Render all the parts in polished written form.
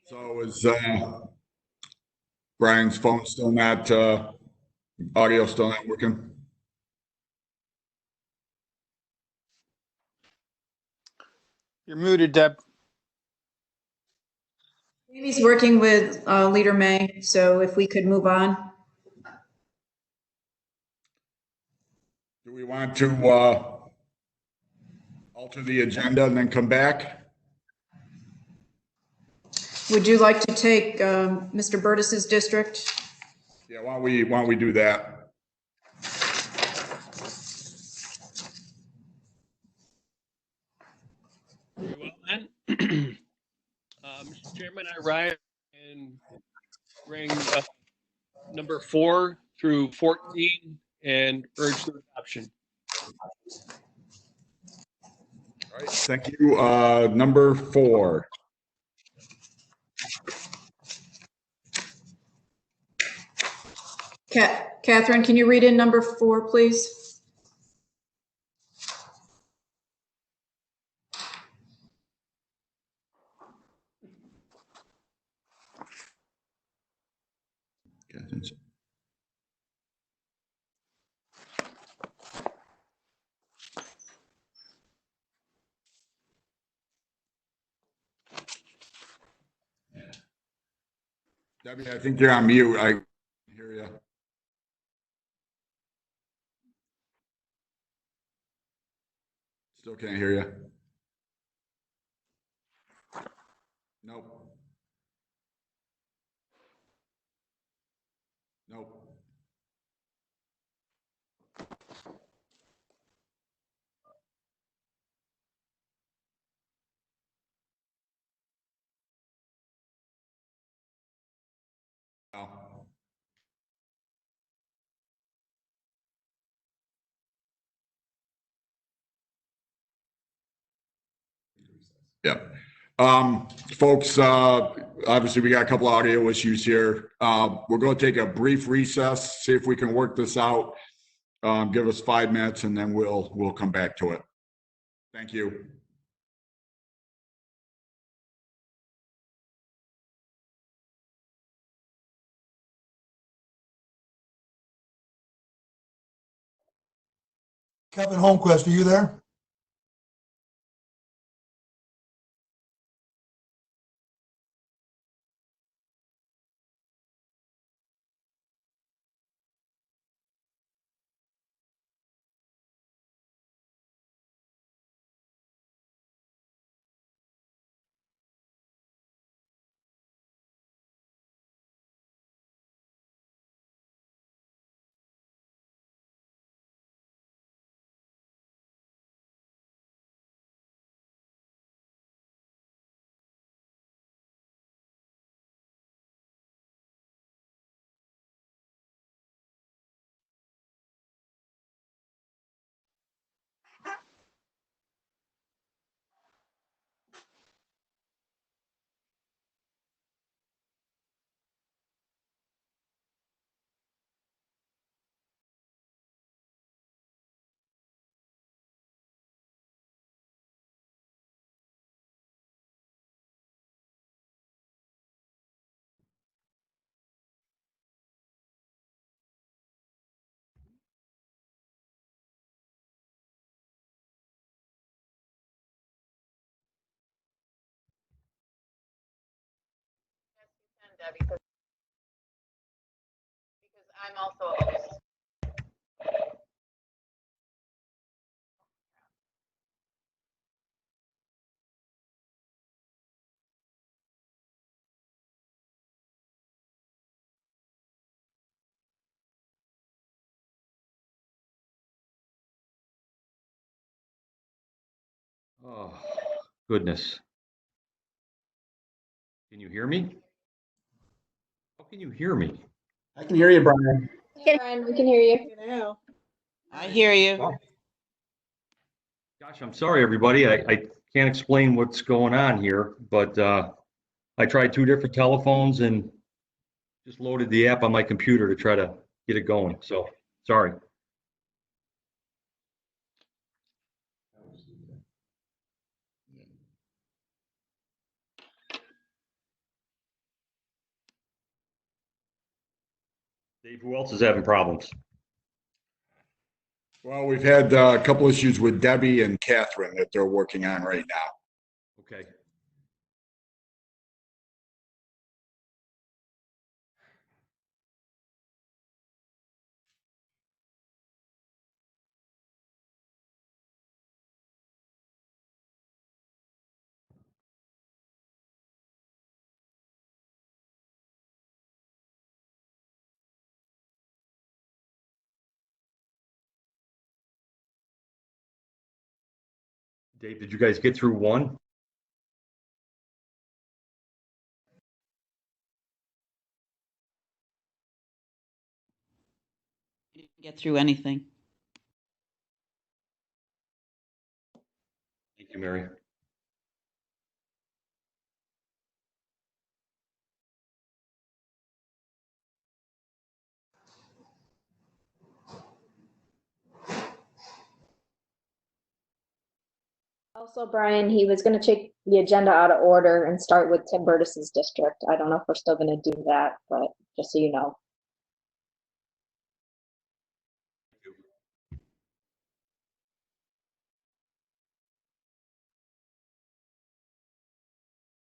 So is Brian's phone still not, audio still not working? You're muted, Deb. Amy's working with Leader May, so if we could move on. Do we want to alter the agenda and then come back? Would you like to take Mr. Burtis's district? Yeah, why don't we do that? Very well then. Mr. Chairman, I rise and bring number 4 through 14 and urge their adoption. All right, thank you. Number 4. Catherine, can you read in number 4, please? Debbie, I think you're on mute. I hear you. Still can't hear you. Nope. Nope. No. Yeah. Folks, obviously we got a couple audio issues here. We're going to take a brief recess, see if we can work this out. Give us 5 minutes and then we'll come back to it. Thank you. Kevin Holmquist, are you there? Debbie, because I'm also a host. Oh, goodness. Can you hear me? How can you hear me? I can hear you, Brian. Hey, Brian, we can hear you. I hear you. Gosh, I'm sorry, everybody. I can't explain what's going on here, but I tried 2 different telephones and just loaded the app on my computer to try to get it going. So, sorry. Dave, who else is having problems? Well, we've had a couple issues with Debbie and Catherine that they're working on right now. Okay. Dave, did you guys get through 1? Didn't get through anything. Thank you, Mary. Also, Brian, he was going to take the agenda out of order and start with Tim Burtis's district. I don't know if we're still going to do that, but just so you know.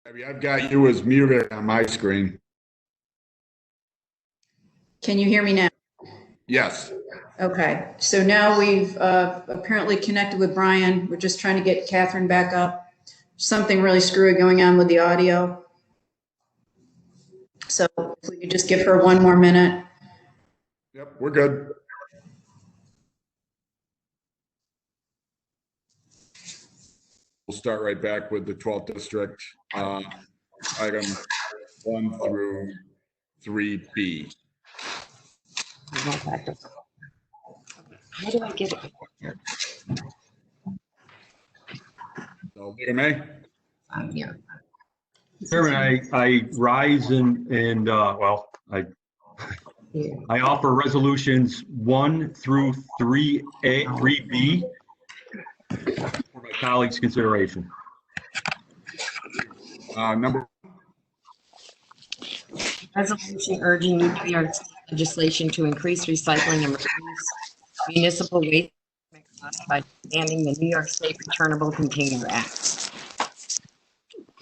Debbie, I've got you as muted on my screen. Can you hear me now? Yes. Okay, so now we've apparently connected with Brian. We're just trying to get Catherine back up. Something really screwy going on with the audio. So if we could just give her 1 more minute. Yep, we're good. We'll start right back with the 12th district, item 1 through 3B. How do I get it? So, Leader May? I'm here. Chairman, I rise and well, I offer resolutions 1 through 3A, 3B for my colleagues' consideration. Number, Resolution urging New York State legislation to increase recycling and reduce municipal waste costs by expanding the New York State Returnable Container Act.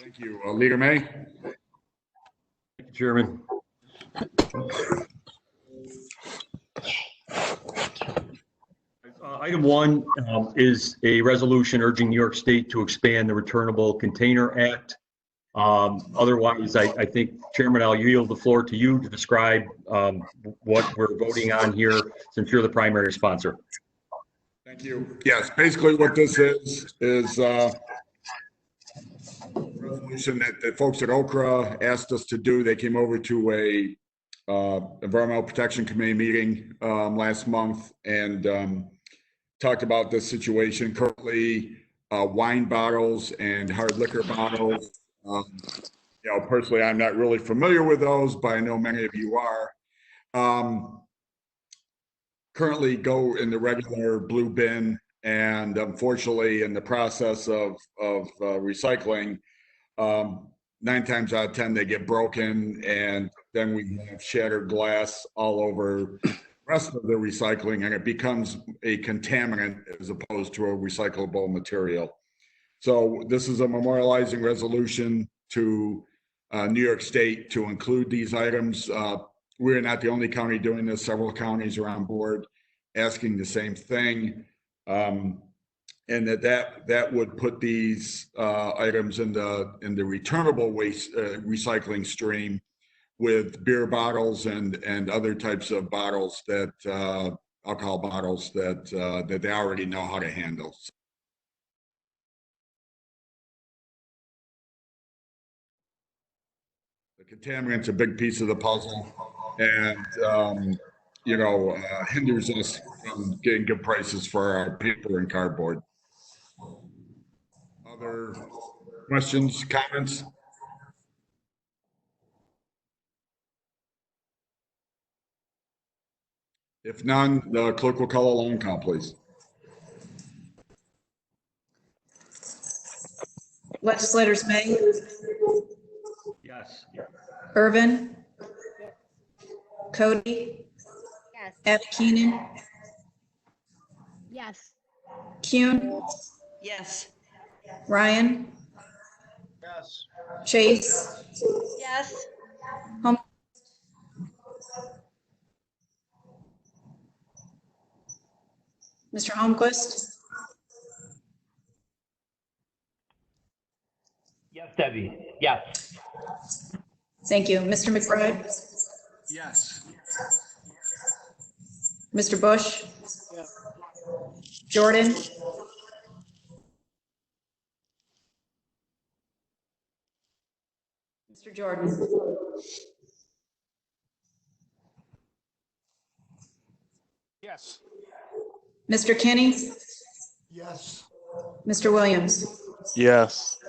thank you. Leader May? Thank you, Chairman. Item 1 is a resolution urging New York State to expand the Returnable Container Act. Otherwise, I think, Chairman, I'll yield the floor to you to describe what we're voting on here, since you're the primary sponsor. Thank you. Yes, basically what this is a resolution that folks at Okra asked us to do. They came over to a Environmental Protection Committee meeting last month and talked about this situation. Currently, wine bottles and hard liquor bottles. Personally, I'm not really familiar with those, but I know many of you are. Currently go in the regular blue bin, and unfortunately, in the process of recycling, 9 times out of 10 they get broken, and then we have shattered glass all over the rest of the recycling, and it becomes a contaminant as opposed to a recyclable material. So this is a memorializing resolution to New York State to include these items. We're not the only county doing this. Several counties are on board asking the same thing. And that would put these items in the returnable waste recycling stream with beer bottles and other types of bottles that alcohol bottles that they already know how to handle. The contaminant's a big piece of the puzzle, and hinders us from getting good prices for our paper and cardboard. Other questions, comments? If none, the clerk will call a roll call, please. Legislators May, Yes. Irvin, Cody, Yes. Abby Keenan, Yes. Kuhn, Yes. Ryan, Yes. Chase, Yes. Mr. Holmquist, Yes, Debbie. Yes. thank you. Mr. McBride, Yes. Mr. Bush, Yes. Jordan, Mr. Jordan, Yes. Mr. Kinney, Yes. Mr. Williams, Yes.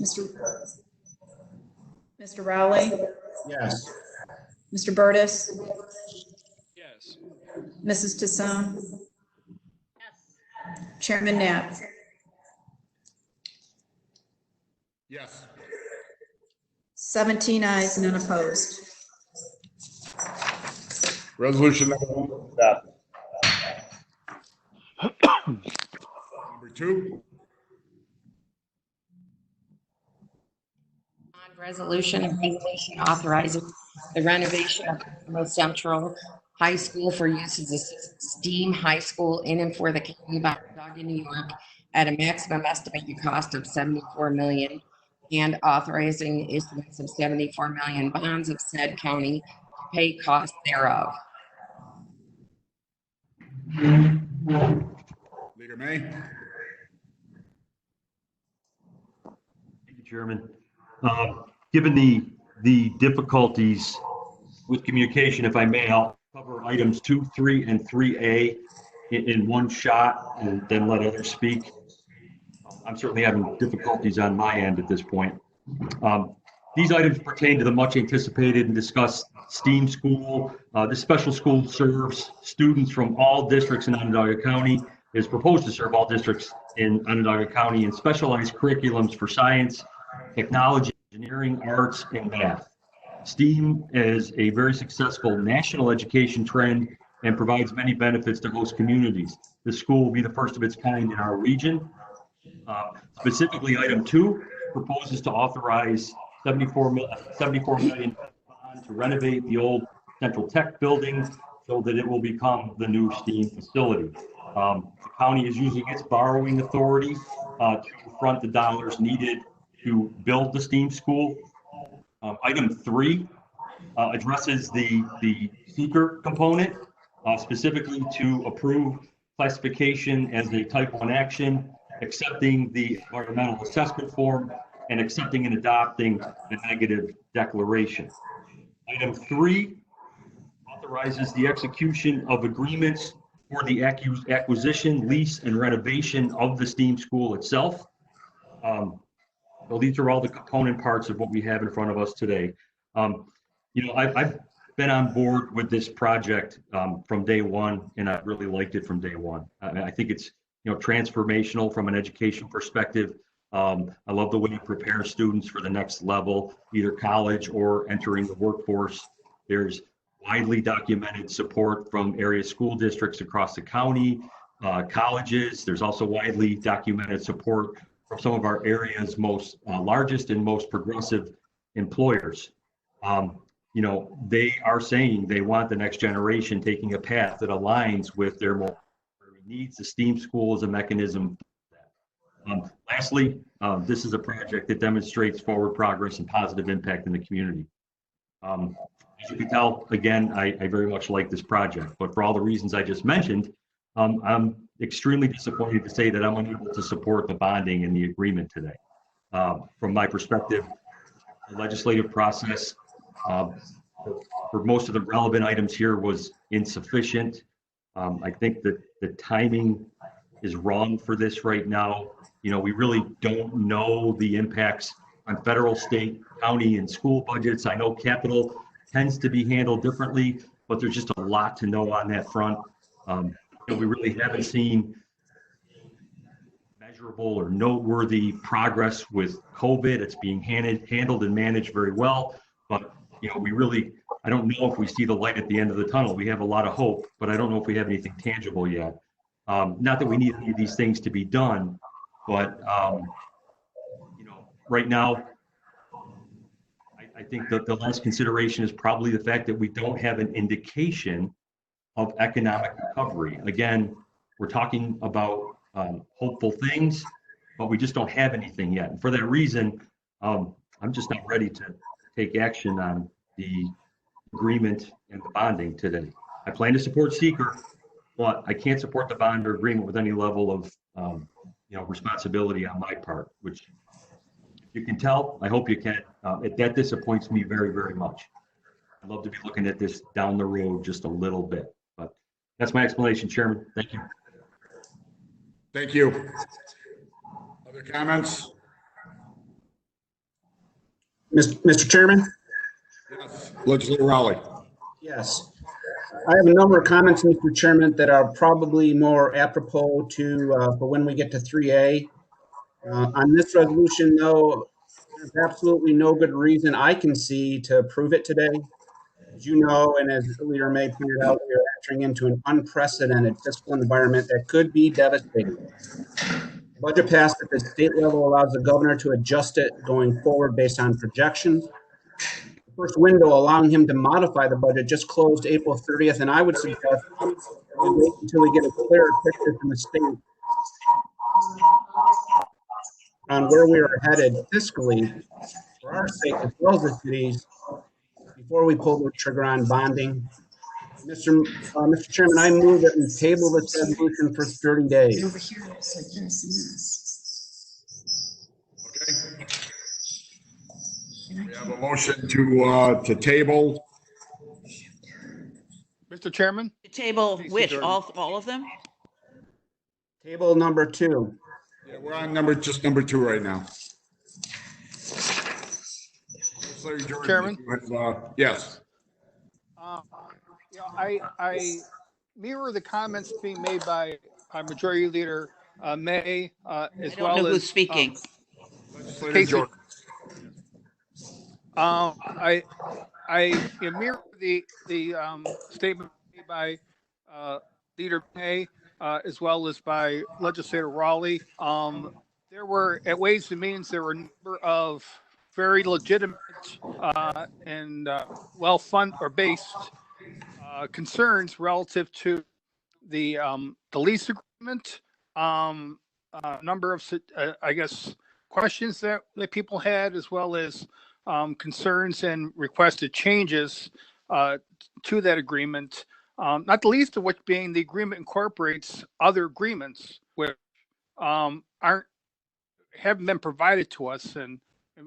Mr. Rowley, Yes. Mr. Burtis, Yes. Mrs. Tasson, Yes. Chairman Knapp. Yes. 17 ayes, none opposed. Resolution number 1 adopted. Number 2. Bond resolution, a resolution authorizing the renovation of Alamo Central High School for use as a STEAM high school in and for the county of Onondaga, New York, at a maximum estimated cost of $74 million, and authorizing issuance of 74 million bonds of said county to pay costs thereof. Leader May. Thank you, Chairman. Given the difficulties with communication, if I may, I'll cover items 2, 3, and 3A in one shot and then let others speak. I'm certainly having difficulties on my end at this point. These items pertain to the much anticipated and discussed STEAM school. This special school serves students from all districts in Onondaga County, is proposed to serve all districts in Onondaga County in specialized curriculums for science, technology, engineering, arts, and math. STEAM is a very successful national education trend and provides many benefits to host communities. This school will be the first of its kind in our region. Specifically, item 2 proposes to authorize $74 million to renovate the old Central Tech building so that it will become the new STEAM facility. The county is using its borrowing authority to front the dollars needed to build the STEAM school. Item 3 addresses the seeker component, specifically to approve classification as a type 1 action, accepting the environmental assessment form, and accepting and adopting the negative declaration. Item 3 authorizes the execution of agreements for the acquisition, lease, and renovation of the STEAM school itself. So these are all the component parts of what we have in front of us today. I've been on board with this project from day one, and I've really liked it from day one. I think it's transformational from an education perspective. I love the way it prepares students for the next level, either college or entering the workforce. There's widely documented support from area school districts across the county, colleges. There's also widely documented support from some of our area's most largest and most progressive employers. They are saying they want the next generation taking a path that aligns with their needs. The STEAM school is a mechanism for that. Lastly, this is a project that demonstrates forward progress and positive impact in the community. As you can tell, again, I very much like this project, but for all the reasons I just mentioned, I'm extremely disappointed to say that I'm unable to support the bonding and the agreement today. From my perspective, the legislative process for most of the relevant items here was insufficient. I think that the timing is wrong for this right now. You know, we really don't know the impacts on federal, state, county, and school budgets. I know capital tends to be handled differently, but there's just a lot to know on that front. You know, we really haven't seen measurable or noteworthy progress with COVID. It's being handled and managed very well, but you know, I don't know if we see the light at the end of the tunnel. We have a lot of hope, but I don't know if we have anything tangible yet. Not that we need any of these things to be done, but you know, right now, I think that the last consideration is probably the fact that we don't have an indication of economic recovery. Again, we're talking about hopeful things, but we just don't have anything yet. And for that reason, I'm just not ready to take action on the agreement and the bonding today. I plan to support seeker, but I can't support the bond or agreement with any level of you know, responsibility on my part, which you can tell. I hope you can. That disappoints me very, very much. I'd love to be looking at this down the road just a little bit, but that's my explanation, Chairman. Thank you. Thank you. Other comments? Mr. Chairman? Yes. Legislator Rowley. Yes. I have a number of comments, Mr. Chairman, that are probably more apropos to for when we get to 3A. On this resolution, though, there's absolutely no good reason I can see to approve it today. As you know, and as Leader May pointed out, we are entering into an unprecedented fiscal environment that could be devastating. The budget passed at the state level allows the governor to adjust it going forward based on projections. The first window allowing him to modify the budget just closed April 30th, and I would suggest we wait until we get a clearer picture from the state on where we are headed fiscally for our sake as well as the cities before we pull the trigger on bonding. Mr. Chairman, I move that we table this resolution for 30 days. Over here, it's like this and this. Okay. We have a motion to table. Mr. Chairman? Table which, all of them? Table number 2. Yeah, we're on number 2 right now. Chairman? Yes. I mirror the comments being made by Majority Leader May, as I don't well know as who's speaking. Casey. I mirror the statement made by Leader May, as well as by Legislator Raleigh. There were, at Ways and Means, there were a number of very legitimate and well-funded or based concerns relative to the lease agreement. A number of, I guess, questions that people had, as well as concerns and requested changes to that agreement. Not the least of which being the agreement incorporates other agreements which haven't been provided to us, and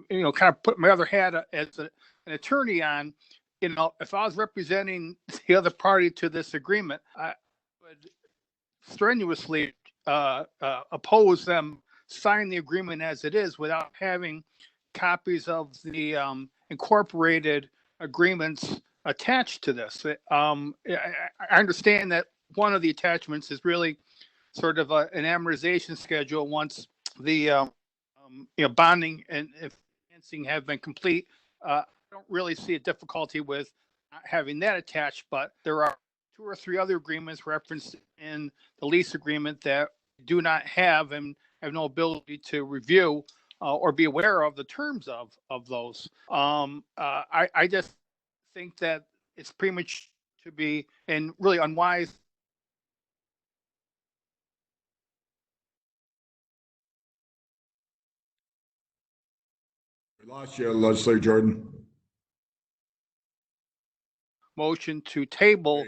you know, kind of put my other hat as an attorney on. You know, if I was representing the other party to this agreement, I would strenuously oppose them signing the agreement as it is without having copies of the incorporated agreements attached to this. I understand that one of the attachments is really sort of an amortization schedule once the bonding and financing have been complete. I don't really see a difficulty with having that attached, but there are 2 or 3 other agreements referenced in the lease agreement that do not have and have no ability to review or be aware of the terms of those. I just think that it's premature to be, and really unwise. We lost you, Legislator Jordan. Motion to table.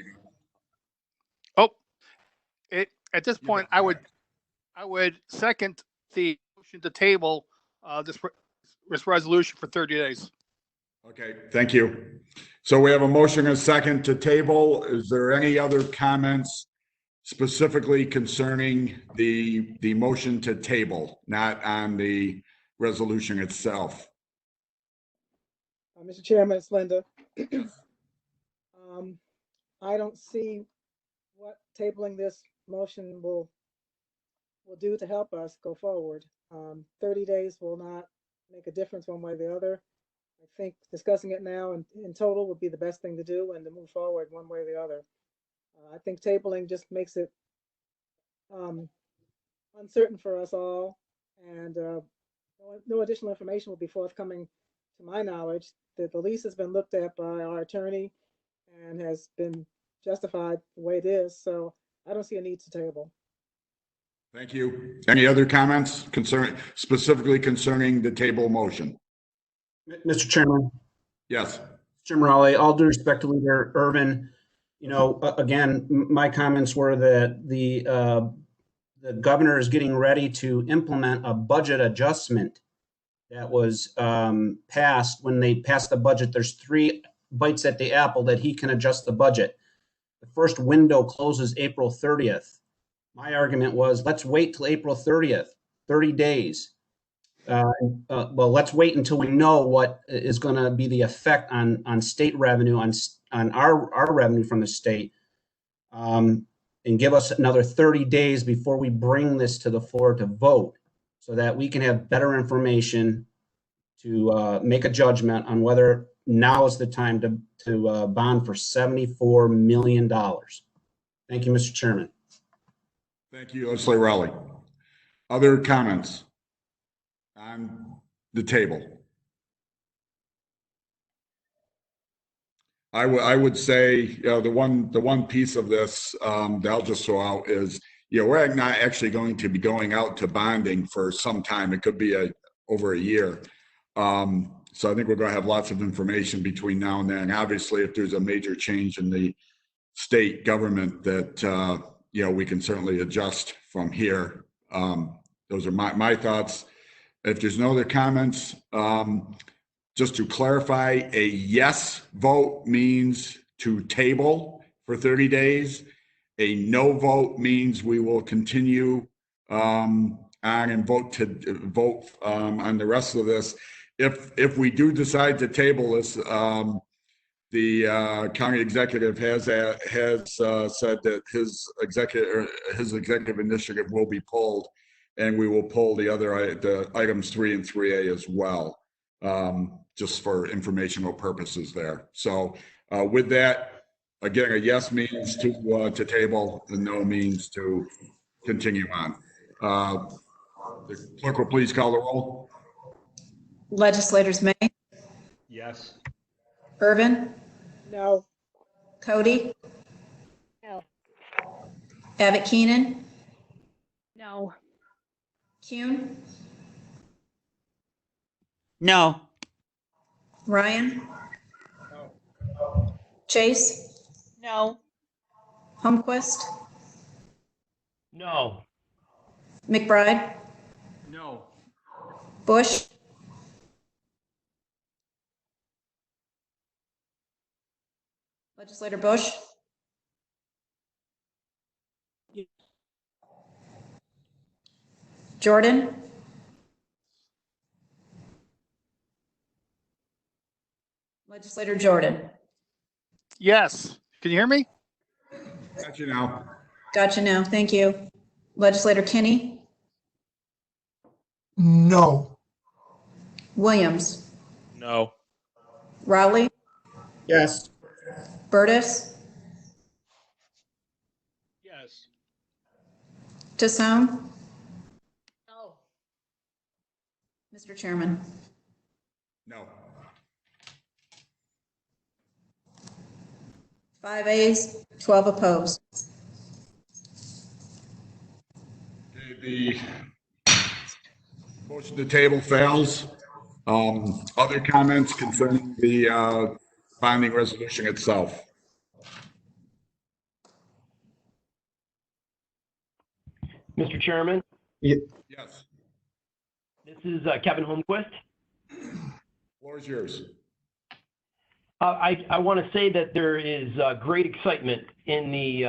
At this point, I would second the motion to table this resolution for 30 days. Okay, thank you. So we have a motion and a second to table. Is there any other comments specifically concerning the motion to table, not on the resolution itself. Mr. Chairman, it's Linda. I don't see what tabling this motion will do to help us go forward. 30 days will not make a difference one way or the other. I think discussing it now in total would be the best thing to do and to move forward one way or the other. I think tabling just makes it uncertain for us all, and no additional information will be forthcoming to my knowledge. That the lease has been looked at by our attorney and has been justified the way it is, so I don't see a need to table. Thank you. Any other comments specifically concerning the table motion? Mr. Chairman. Yes. Chairman Raleigh, all due respect to Leader Irvin, you know, again, my comments were that the governor is getting ready to implement a budget adjustment that was passed. When they passed the budget, there's 3 bites at the apple that he can adjust the budget. The first window closes April 30th. My argument was, let's wait till April 30th, 30 days. Well, let's wait until we know what is going to be the effect on state revenue, on our revenue from the state, and give us another 30 days before we bring this to the floor to vote, so that we can have better information to make a judgment on whether now is the time to bond for $74 million. Thank you, Mr. Chairman. Thank you, Legislator Raleigh. Other comments on the table? I would say, you know, the one piece of this that I'll just throw out is, you know, we're not actually going to be going out to bonding for some time. It could be over a year. So I think we're going to have lots of information between now and then. Obviously, if there's a major change in the state government that, you know, we can certainly adjust from here. Those are my thoughts. If there's no other comments, just to clarify, a yes vote means to table for 30 days. A no vote means we will continue on and vote on the rest of this. If we do decide to table this, the county executive has said that his executive initiative will be pulled, and we will pull the items 3 and 3A as well, just for informational purposes there. So with that, again, a yes means to table, the no means to continue on. The clerk will please call the roll. Legislators May, Yes. Irvin, No. Cody, No. Abbott Keenan, No. Kuhn, No. Ryan, Chase, No. Holmquist, No. McBride, No. Bush, Legislator Bush, Jordan, Legislator Jordan. Yes. Can you hear me? Got you now. Gotcha now. Thank you. Legislator Kinney, No. Williams, No. Raleigh, Yes. Burtis, Yes. Tassone. No. Mr. Chairman. No. 5 ayes, 12 opposed. The motion to table fails. Other comments concerning the bonding resolution itself? Mr. Chairman, Yes. this is Kevin Holmquist. Floor is yours. I want to say that there is great excitement in the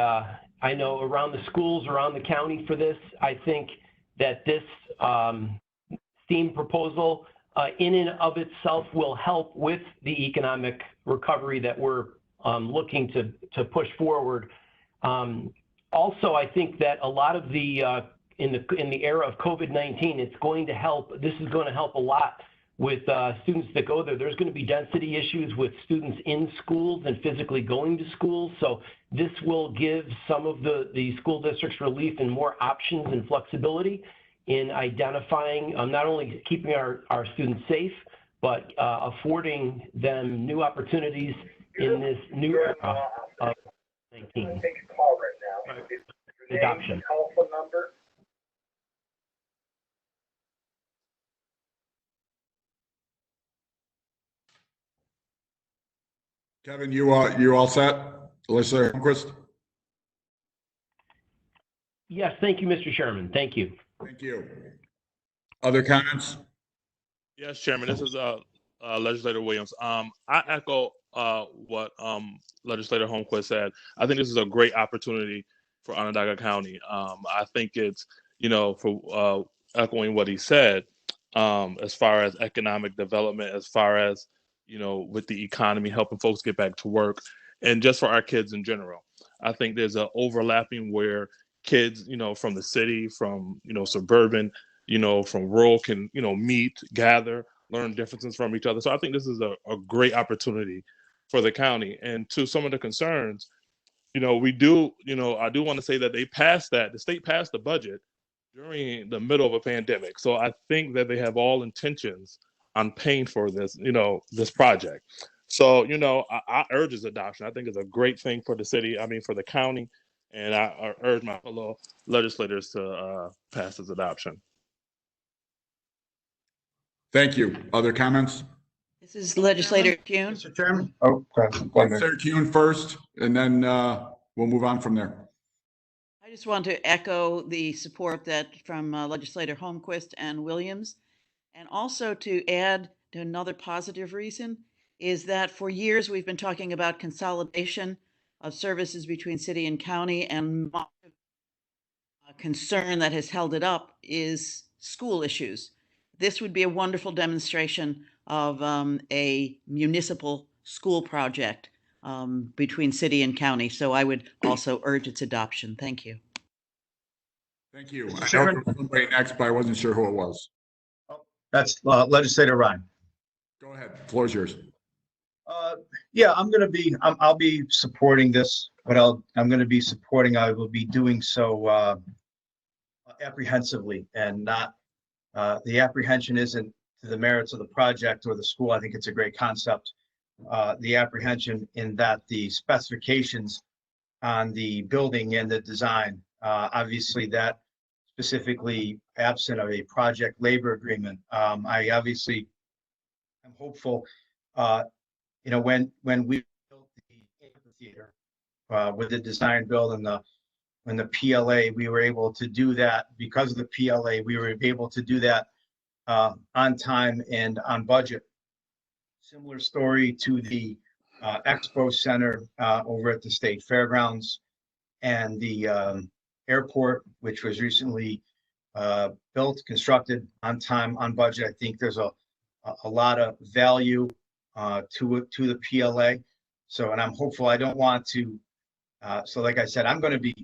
I know around the schools, around the county for this. I think that this STEAM proposal in and of itself will help with the economic recovery that we're looking to push forward. Also, I think that a lot of the in the era of COVID-19, it's going to help. This is going to help a lot with students that go there. There's going to be density issues with students in schools and physically going to schools. So this will give some of the school districts relief and more options and flexibility in identifying, not only keeping our students safe, but affording them new opportunities in this new era of 19 adoption. Kevin, you all set? Legislator Holmquist? Yes, thank you, Mr. Chairman. Thank you. Thank you. Other comments? Yes, Chairman, this is Legislator Williams. I echo what Legislator Holmquist said. I think this is a great opportunity for Onondaga County. I think it's, for echoing what he said, as far as economic development, as far as, with the economy, helping folks get back to work, and just for our kids in general. I think there's an overlapping where kids, from the city, from, suburban, from rural can, meet, gather, learn differences from each other. So I think this is a great opportunity for the county. And to some of the concerns, I do want to say that the state passed the budget during the middle of a pandemic. So I think that they have all intentions on paying for this, this project. So, I urge its adoption. I think it's a great thing for the city, for the county, and I urge my fellow legislators to pass its adoption. Thank you. Other comments? This is Legislator Kuhn. Mr. Chairman? Oh, go ahead. Legislator Kuhn first, and then we'll move on from there. I just want to echo the support from Legislator Holmquist and Williams, and also to add to another positive reason is that for years we've been talking about consolidation of services between city and county, and a concern that has held it up is school issues. This would be a wonderful demonstration of a municipal school project between city and county. So I would also urge its adoption. Thank you. Thank you. I know there was somebody next, but I wasn't sure who it was. That's Legislator Ryan. Go ahead. The floor is yours. Yeah, I'll be supporting this, but I will be doing so apprehensively, and not, the apprehension isn't to the merits of the project or the school. I think it's a great concept. The apprehension in that the specifications on the building and the design, obviously that specifically absent of a project labor agreement. I obviously am hopeful, when we built the amphitheater with the design build and when the PLA, we were able to do that because of the PLA, we were able to do that on time and on budget. Similar story to the Expo Center over at the State Fairgrounds and the airport, which was recently constructed on time, on budget. I think there's a lot of value to the PLA. So, and I'm hopeful. I don't want to, so like I said, I'm going to be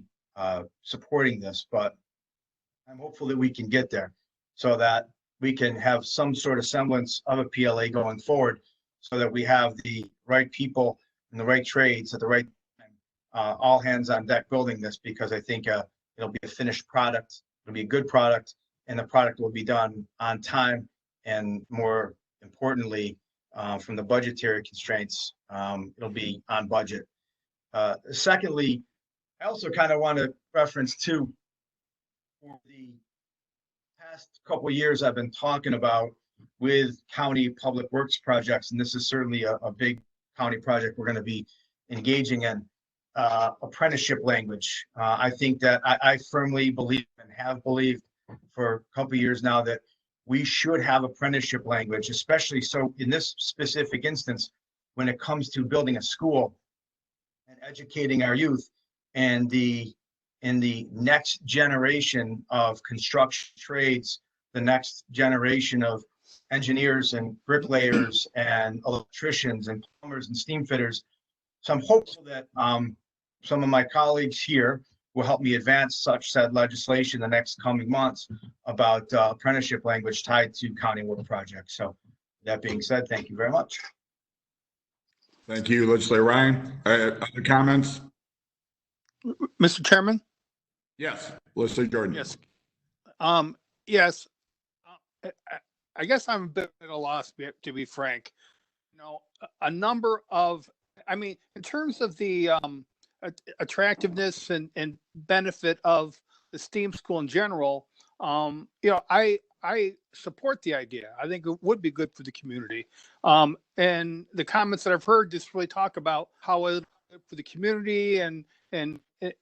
supporting this, but I'm hopeful that we can get there so that we can have some sort of semblance of a PLA going forward, so that we have the right people and the right trades at the right time, all hands on deck building this, because I think it'll be a finished product. It'll be a good product, and the product will be done on time, and more importantly, from the budgetary constraints, it'll be on budget. Secondly, I also kind of want to reference too, for the past couple of years I've been talking about with county public works projects, and this is certainly a big county project we're going to be engaging in, apprenticeship language. I think that I firmly believe and have believed for a couple of years now that we should have apprenticeship language, especially so in this specific instance, when it comes to building a school and educating our youth, and the in the next generation of construction trades, the next generation of engineers and bricklayers and electricians and plumbers and steam fitters. So I'm hopeful that some of my colleagues here will help me advance such said legislation in the next coming months about apprenticeship language tied to county work projects. So that being said, thank you very much. Thank you, Legislator Ryan. Other comments? Mr. Chairman? Yes, Legislator Jordan. Yes. Yes. I guess I'm a bit at a loss, to be frank. You know, a number of, I mean, in terms of the attractiveness and benefit of the STEAM school in general, you know, I support the idea. I think it would be good for the community. And the comments that I've heard just really talk about how it's good for the community, and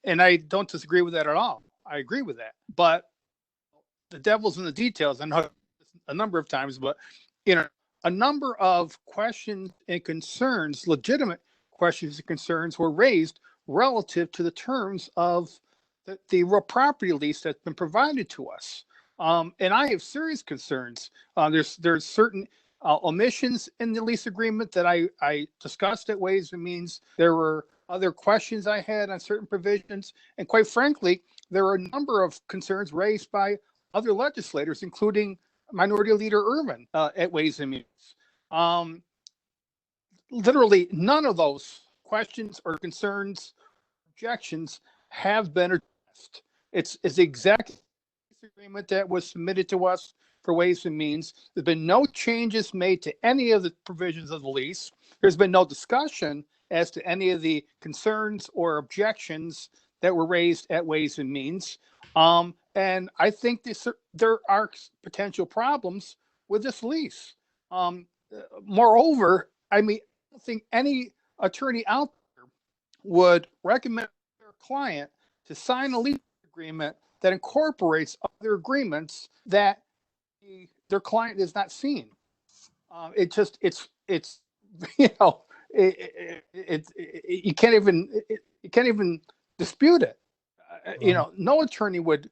I don't disagree with that at all. I agree with that. But the devil's in the details. I know a number of times, but you know, a number of questions and concerns, legitimate questions and concerns, were raised relative to the terms of the real property lease that's been provided to us. And I have serious concerns. There's certain omissions in the lease agreement that I discussed at Ways and Means. There were other questions I had on certain provisions. And quite frankly, there are a number of concerns raised by other legislators, including Minority Leader Irvin at Ways and Means. Literally none of those questions or concerns, objections have been addressed. It's the exact agreement that was submitted to us for Ways and Means. There's been no changes made to any of the provisions of the lease. There's been no discussion as to any of the concerns or objections that were raised at Ways and Means. And I think there are potential problems with this lease. Moreover, I mean, I don't think any attorney out there would recommend their client to sign a lease agreement that incorporates other agreements that their client is not seeing. It's you know, you can't even dispute it. You know, no attorney would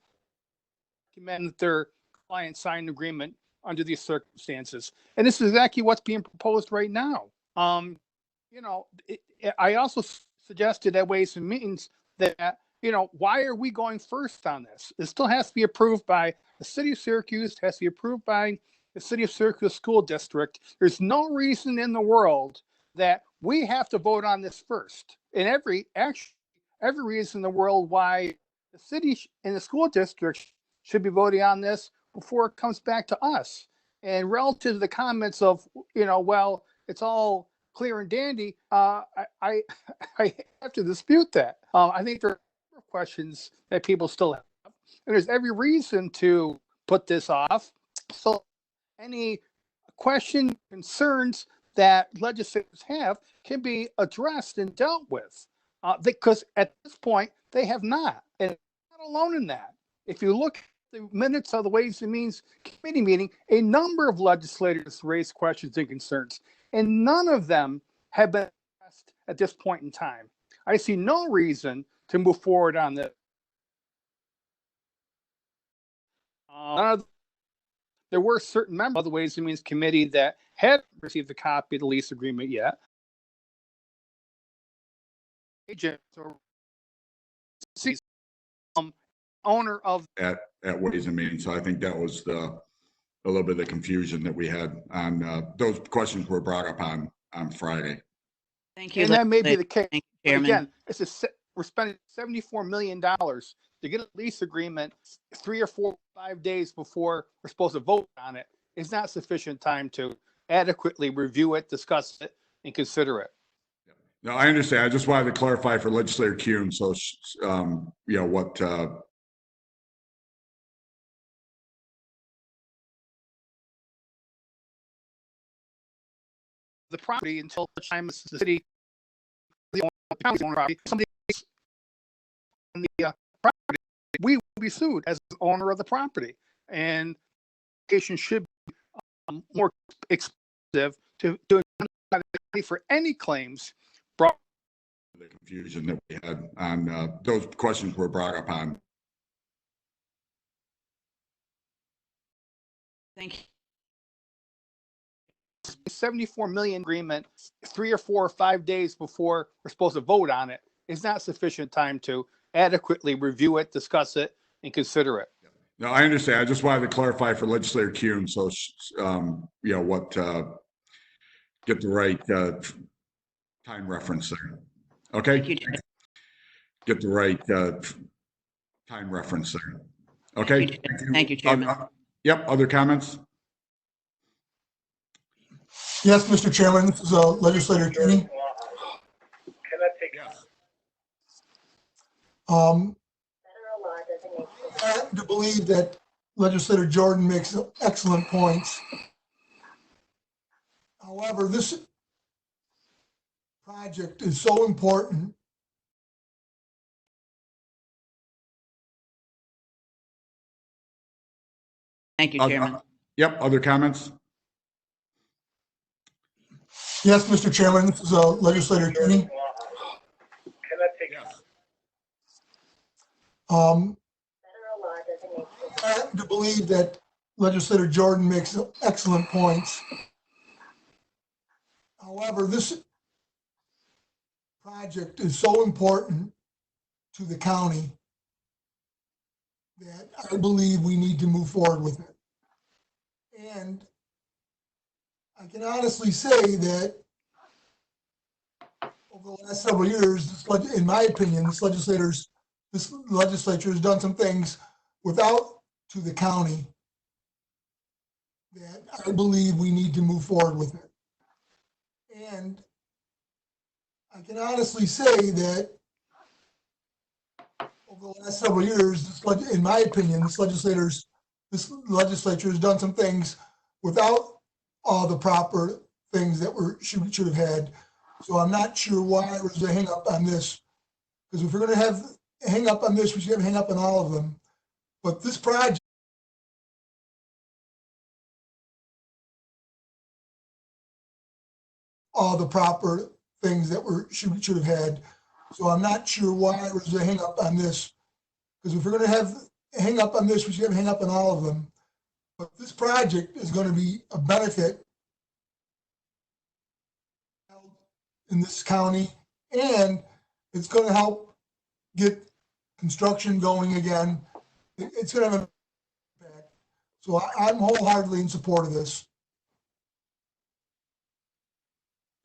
recommend that their client sign an agreement under these circumstances. And this is exactly what's being proposed right now. You know, I also suggested at Ways and Means that, you know, why are we going first on this? It still has to be approved by the city of Syracuse, it has to be approved by the city of Syracuse School District. There's no reason in the world that we have to vote on this first. And every reason in the world why the city and the school district should be voting on this before it comes back to us. And relative to the comments of, you know, well, it's all clear and dandy, I have to dispute that. I think there are questions that people still have, and there's every reason to put this off. So any question, concerns that legislators have can be addressed and dealt with, because at this point they have not. And not alone in that. If you look at the minutes of the Ways and Means committee meeting, a number of legislators raised questions and concerns, and none of them have been addressed at this point in time. I see no reason to move forward on this. There were certain members of the Ways and Means committee that hadn't received a copy of the lease agreement yet. Agent or owner of at Ways and Means. So I think that was a little bit of the confusion that we had on those questions were brought up on Friday. Thank you. And that may be the case. Thank you, But Chairman. again, we're spending $74 million to get a lease agreement 3 or 4 or 5 days before we're supposed to vote on it. It's not sufficient time to adequately review it, discuss it, and consider it. No, I understand. I just wanted to clarify for Legislator Kuhn. So, you know, what the property until such time as the city, the county's owner property, somebody on the property, we will be sued as the owner of the property, and application should be more expensive to for any claims brought the confusion that we had on those questions were brought up on. Thank you. 74 million agreement 3 or 4 or 5 days before we're supposed to vote on it is not sufficient time to adequately review it, discuss it, and consider it. No, I understand. I just wanted to clarify for Legislator Kuhn. So, get the right time reference there. Okay. Thank you, Get the right time reference there. Okay. Thank you, Chairman. Yep. Other comments? Yes, Mr. Chairman, this is Legislator Kenny. I happen to believe that Legislator Jordan makes excellent points. However, this project is so important. Thank you, Chairman. Yep. Other comments? Yes, Mr. Chairman, this is Legislator Kenny. I happen to believe that Legislator Jordan makes excellent points. However, this project is so important to the county that I believe we need to move forward with it. And I can honestly say that over the last several years, in my opinion, this legislature has done some things without to the county that I believe we need to move forward with it. And I can honestly say that over the last several years, in my opinion, this legislature has done some things without all the proper things that should have had. So I'm not sure why there's a hang up on this, because if we're going to have a hang up on this, we should have a hang up on all of them. But this project, all the proper things that should have had. So I'm not sure why there's a hang up on this, because if we're going to have a hang up on this, we should have a hang up on all of them. But this project is going to be a benefit in this county, and it's going to help get construction going again. It's going to have an impact. So I'm wholeheartedly in support of this.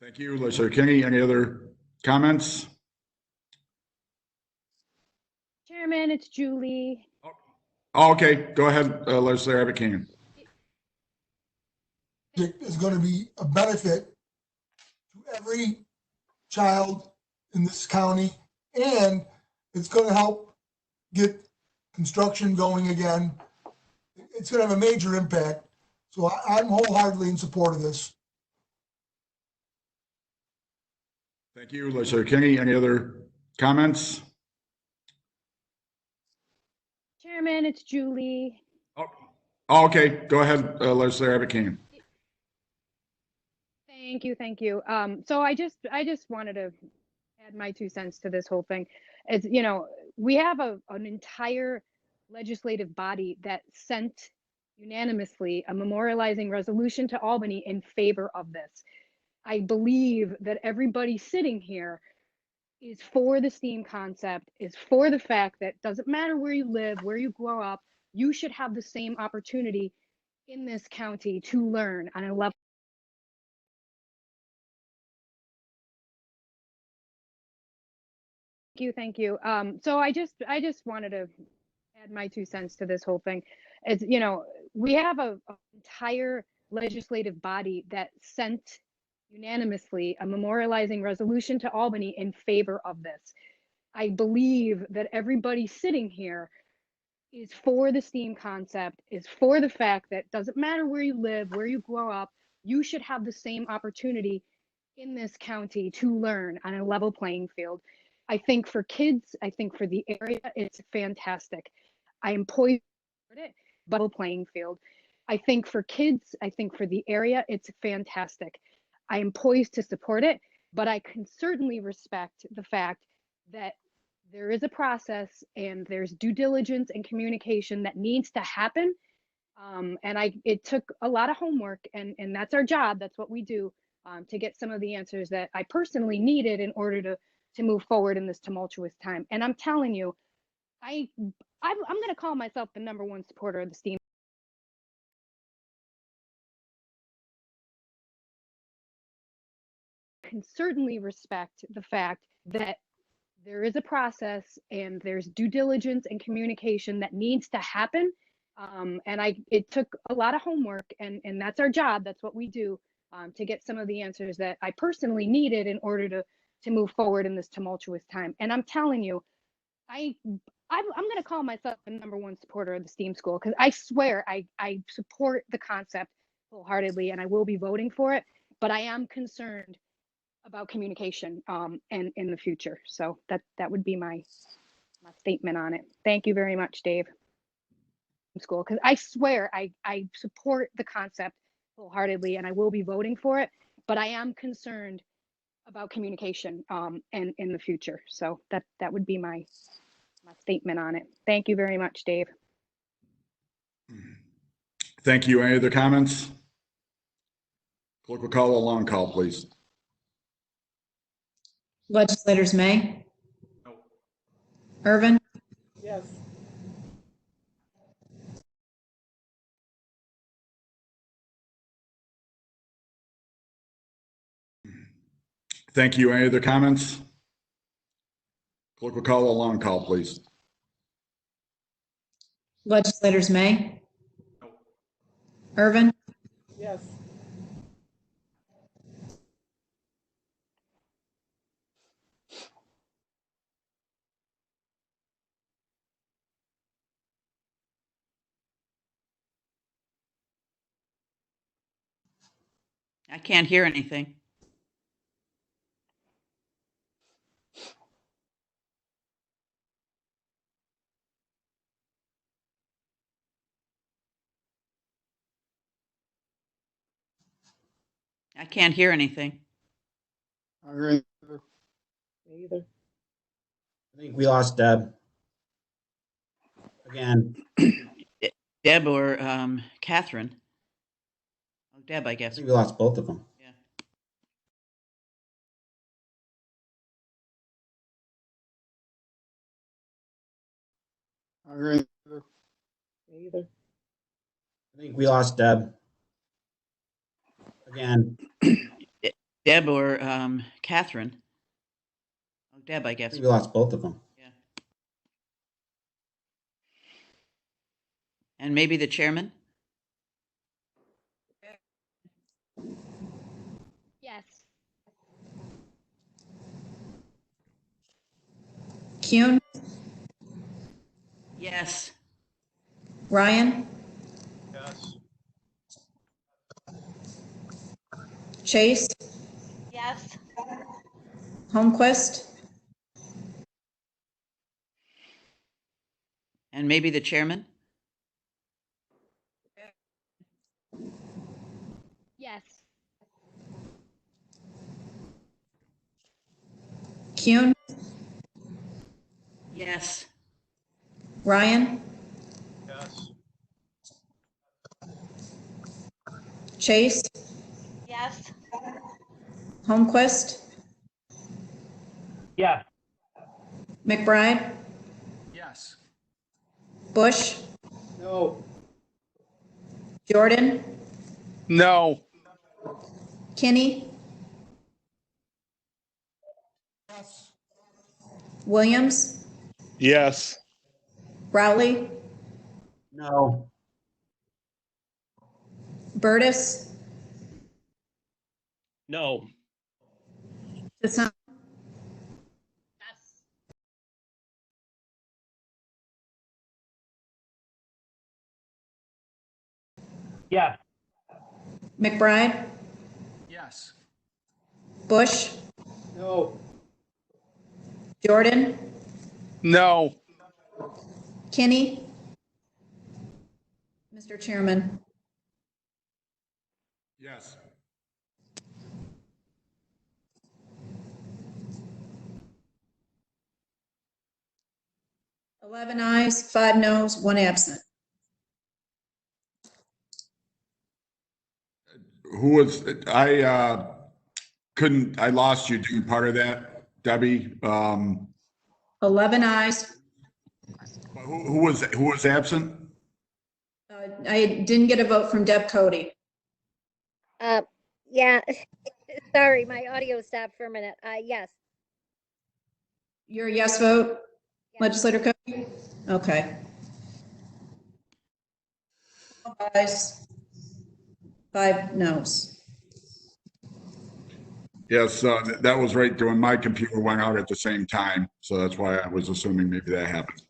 Thank you, Legislator Kenny. Any other comments? Chairman, it's Julie. Oh, okay. Go ahead, Legislator Abbott King. It is going to be a benefit to every child in this county, and it's going to help get construction going again. It's going to have a major impact. So I'm wholeheartedly in support of this. Thank you, Legislator Kenny. Any other comments? Chairman, it's Julie. Oh, okay. Go ahead, Legislator Abbott King. Thank you. So I just wanted to add my 2 cents to this whole thing. It's, we have an entire legislative body that sent unanimously a memorializing resolution to Albany in favor of this. I believe that everybody sitting here is for the STEAM concept, is for the fact that doesn't matter where you live, where you grow up, you should have the same opportunity in this county to learn on a level. Thank you. So I just wanted to add my 2 cents to this whole thing. It's, we have an entire legislative body that sent unanimously a memorializing resolution to Albany in favor of this. I believe that everybody sitting here is for the STEAM concept, is for the fact that doesn't matter where you live, where you grow up, you should have the same opportunity in this county to learn on a level playing field. I think for kids, I think for the area, it's fantastic. I am poised for it, level playing field. I think for kids, I think for the area, it's fantastic. I am poised to support it. but I can certainly respect the fact that there is a process and there's due diligence and communication that needs to happen. It took a lot of homework, and that's our job. That's what we do, to get some of the answers that I personally needed in order to move forward in this tumultuous time. And I'm telling you, I'm going to call myself the #1 supporter of the STEAM. Can certainly respect the fact that there is a process and there's due diligence and communication that needs to happen. It took a lot of homework, and that's our job. That's what we do, to get some of the answers that I personally needed in order to move forward in this tumultuous time. And I'm telling you, I'm going to call myself the #1 supporter of the STEAM school, because I swear I support the concept wholeheartedly, and I will be voting for it. But I am concerned about communication, and in the future. So that would be my statement on it. Thank you very much, Dave. School, because I swear I support the concept wholeheartedly, and I will be voting for it. But I am concerned about communication, and in the future. So that would be my statement on it. Thank you very much, Dave. Thank you. Any other comments? Clerk will call a long call, please. Legislators May? Irvin? Yes. Thank you. Any other comments? Clerk will call a long call, please. Legislators May? Irvin? Yes. I can't hear anything. I can't hear anything. Me either. I think we lost Deb. Again. Deb or Catherine. Oh, Deb, I I guess. think we lost both of them. Yeah. Me either. I think we lost Deb. Again. Deb or Catherine. Oh, Deb, I I guess. think we lost both of them. Yeah. And maybe the chairman? Yes. Kuhn? Yes. Ryan? Yes. Chase? Yes. Holmquist? And maybe the chairman? Yes. Kuhn? Yes. Ryan? Yes. Chase? Yes. Holmquist? Yes. McBride? Yes. Bush? No. Jordan? No. Kinney? Yes. Williams? Yes. Rowley? No. Burtis? No. Hassan? Yes. McBride? Yes. Bush? No. Jordan? No. Kinney? Mr. Chairman? Yes. 11 ayes, 5 noes, 1 absent. Who was, I lost you during part of that, Debbie. 11 ayes. Who was absent? I didn't get a vote from Deb Cody. Yeah, sorry, my audio stopped for a minute. Yes. You're a yes vote, Legislator Cody? Okay. 12 ayes, 5 noes. Yes, that was right when my computer went out at the same time. So that's why I was assuming maybe that happened.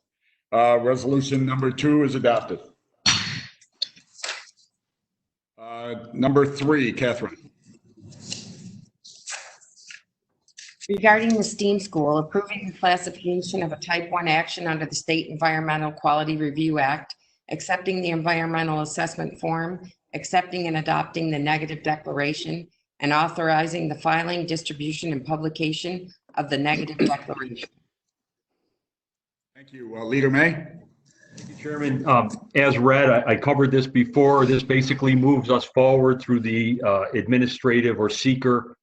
Resolution number 2 is adopted. Number 3, Catherine. Regarding the STEAM School, approving the classification of a Type 1 action under the State Environmental Quality Review Act, accepting the environmental assessment form, accepting and adopting the negative declaration, and authorizing the filing, distribution, and publication of the negative declaration. Thank you. Leader May? Thank you, Chairman. As read, I covered this before. This basically moves us forward through the administrative or seeker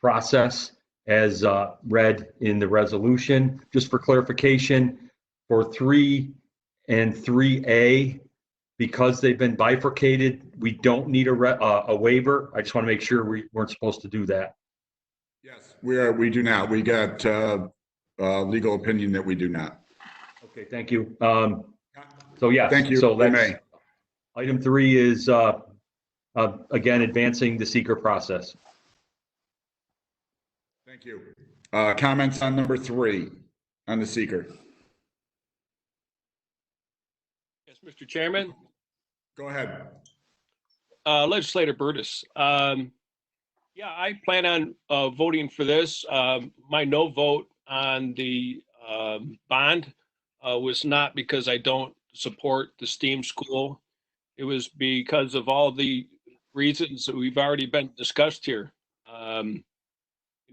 process as read in the resolution. Just for clarification, for 3 and 3A, because they've been bifurcated, we don't need a waiver. I just want to make sure we weren't supposed to do that. Yes, we do not. We got legal opinion that we do not. Okay, thank you. So yeah, Thank you. So that's, May. item 3 is again advancing the seeker process. Thank you. Comments on number 3 on the seeker? Yes, Mr. Chairman. Go ahead. Legislator Burtis. Yeah, I plan on voting for this. My no vote on the bond was not because I don't support the STEAM school. It was because of all the reasons that we've already been discussed here. You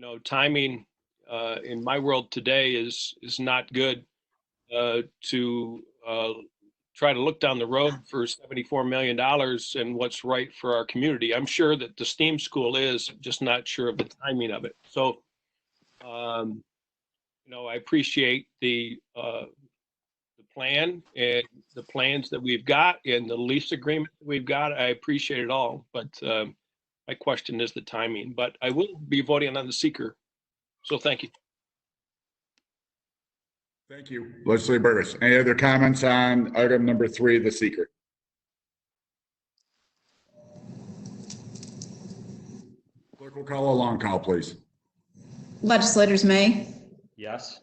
know, timing in my world today is not good to try to look down the road for $74 million and what's right for our community. I'm sure that the STEAM school is, just not sure of the timing of it. So, you know, I appreciate the plan and the plans that we've got and the lease agreement that we've got. I appreciate it all, but my question is the timing. But I will be voting on the seeker. So thank you. Thank you. Legislator Burtis. Any other comments on item number 3, the seeker? Clerk will call a long call, please. Legislators May? Yes.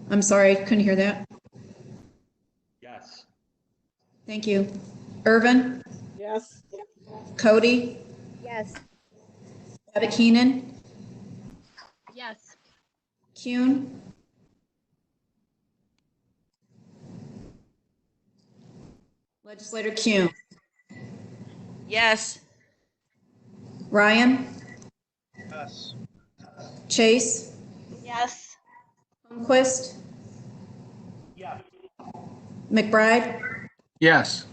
I'm sorry, couldn't hear that. Yes. Thank you. Irvin? Yes. Cody? Yes. Abbott Keenan? Yes. Kuhn? Legislator Kuhn? Yes. Ryan? Yes. Chase? Yes. Holmquist? Yes. McBride? Yes.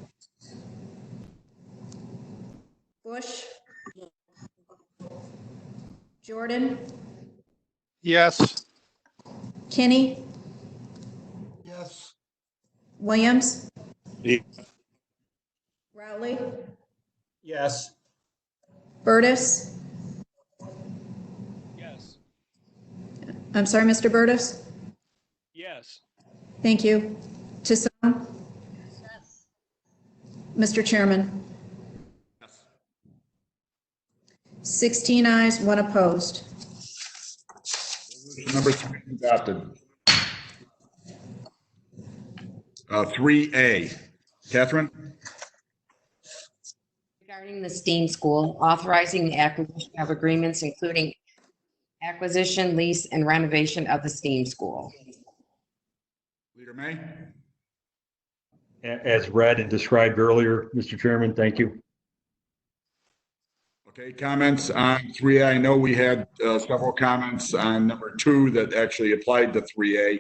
Bush? Jordan? Yes. Kinney? Yes. Williams? Yeah. Rowley? Yes. Burtis? Yes. I'm sorry, Mr. Burtis? Yes. Thank you. Tison? Yes. Mr. Chairman? 16 ayes, 1 opposed. Resolution number 3 is adopted. 3A. Catherine? Regarding the STEAM School, authorizing the acquisition of agreements including acquisition, lease, and renovation of the STEAM School. Leader May? As read and described earlier, Mr. Chairman, thank you. Okay, comments on 3A. I know we had several comments on number 2 that actually applied to 3A.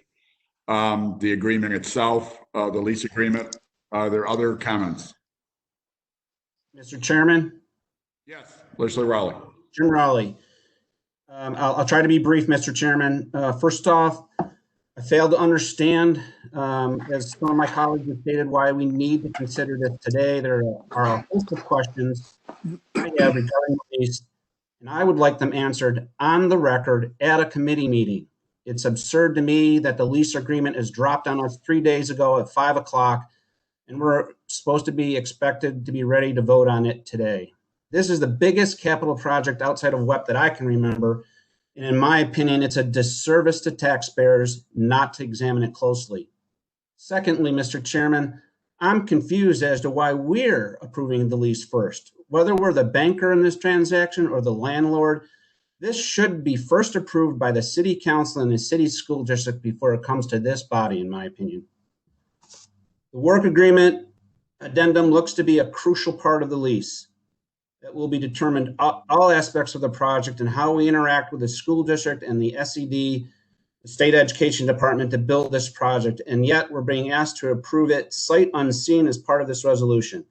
the agreement itself, the lease agreement. Are there other comments? Mr. Chairman, Yes. Legislator Rowley. Jim Rowley. I'll try to be brief, Mr. Chairman. First off, I failed to understand, as some of my colleagues have stated, why we need to consider this today. There are a host of questions I have regarding the lease, and I would like them answered on the record at a committee meeting. It's absurd to me that the lease agreement is dropped on us 3 days ago at 5 o'clock, and we're supposed to be expected to be ready to vote on it today. This is the biggest capital project outside of WEP that I can remember. And in my opinion, it's a disservice to taxpayers not to examine it closely. Secondly, Mr. Chairman, I'm confused as to why we're approving the lease first. Whether we're the banker in this transaction or the landlord, this should be first approved by the city council and the city school district before it comes to this body, in my opinion. The work agreement addendum looks to be a crucial part of the lease. That will be determined all aspects of the project and how we interact with the school district and the SED, the State Education Department, to build this project. And yet we're being asked to approve it sight unseen as part of this resolution.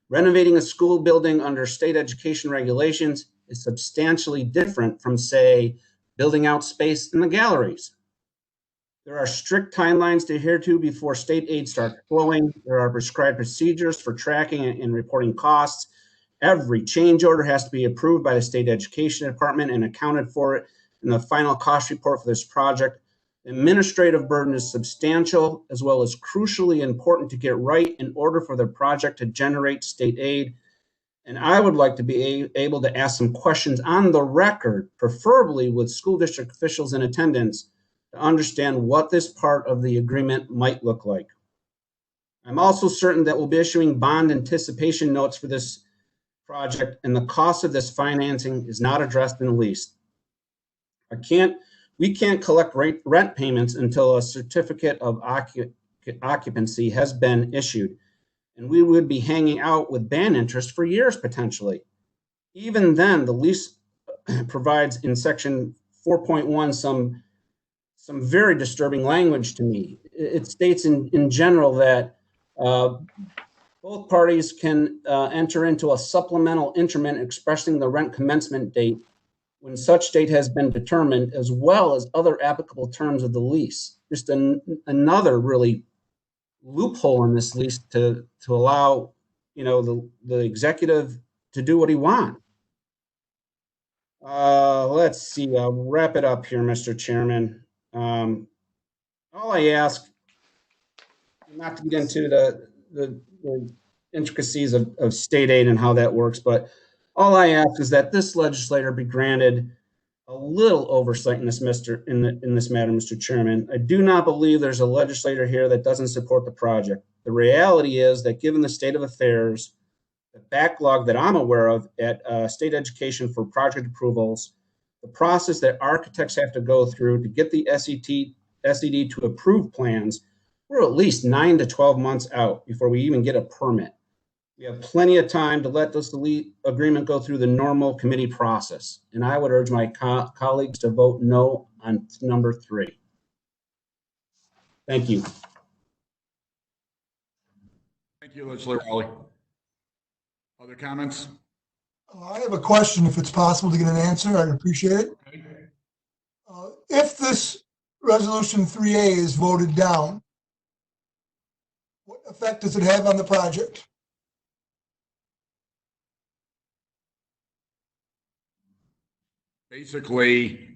Renovating a school building under state education regulations is substantially different from, say, building out space in the galleries. There are strict timelines to adhere to before state aid starts flowing. There are prescribed procedures for tracking and reporting costs. Every change order has to be approved by the State Education Department and accounted for in the final cost report for this project. The administrative burden is substantial, as well as crucially important to get right in order for the project to generate state aid. And I would like to be able to ask some questions on the record, preferably with school district officials in attendance, to understand what this part of the agreement might look like. I'm also certain that we'll be issuing bond anticipation notes for this project, and the cost of this financing is not addressed in the lease. We can't collect rent payments until a certificate of occupancy has been issued, and we would be hanging out with ban interest for years potentially. Even then, the lease provides in section 4.1 some very disturbing language to me. It states in general that both parties can enter into a supplemental interment expressing the rent commencement date when such date has been determined, as well as other applicable terms of the lease. Just another really loophole in this lease to allow, the executive to do what he wants. Let's see. I'll wrap it up here, Mr. Chairman. All I ask, not to get into the intricacies of state aid and how that works, but all I ask is that this legislator be granted a little oversight in this matter, Mr. Chairman. I do not believe there's a legislator here that doesn't support the project. The reality is that given the state of affairs, the backlog that I'm aware of at state education for project approvals, the process that architects have to go through to get the SED to approve plans, we're at least 9 to 12 months out before we even get a permit. We have plenty of time to let this agreement go through the normal committee process. And I would urge my colleagues to vote no on number 3. Thank you. Thank you, Legislator Rowley. Other comments? I have a question, if it's possible to get an answer, I'd appreciate it. If this resolution 3A is voted down, what effect does it have on the project? Basically,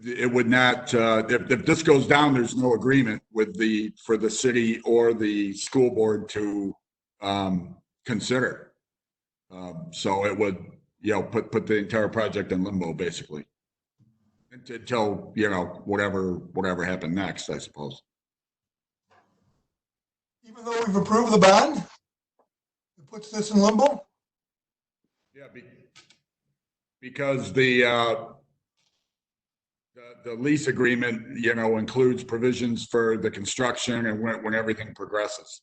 it would not, if this goes down, there's no agreement for the city or the school board to consider. So it would, put the entire project in limbo, basically, until, whatever happened next, I suppose. Even though we've approved the bond, it puts this in limbo? Yeah, because the lease agreement, includes provisions for the construction and when everything progresses.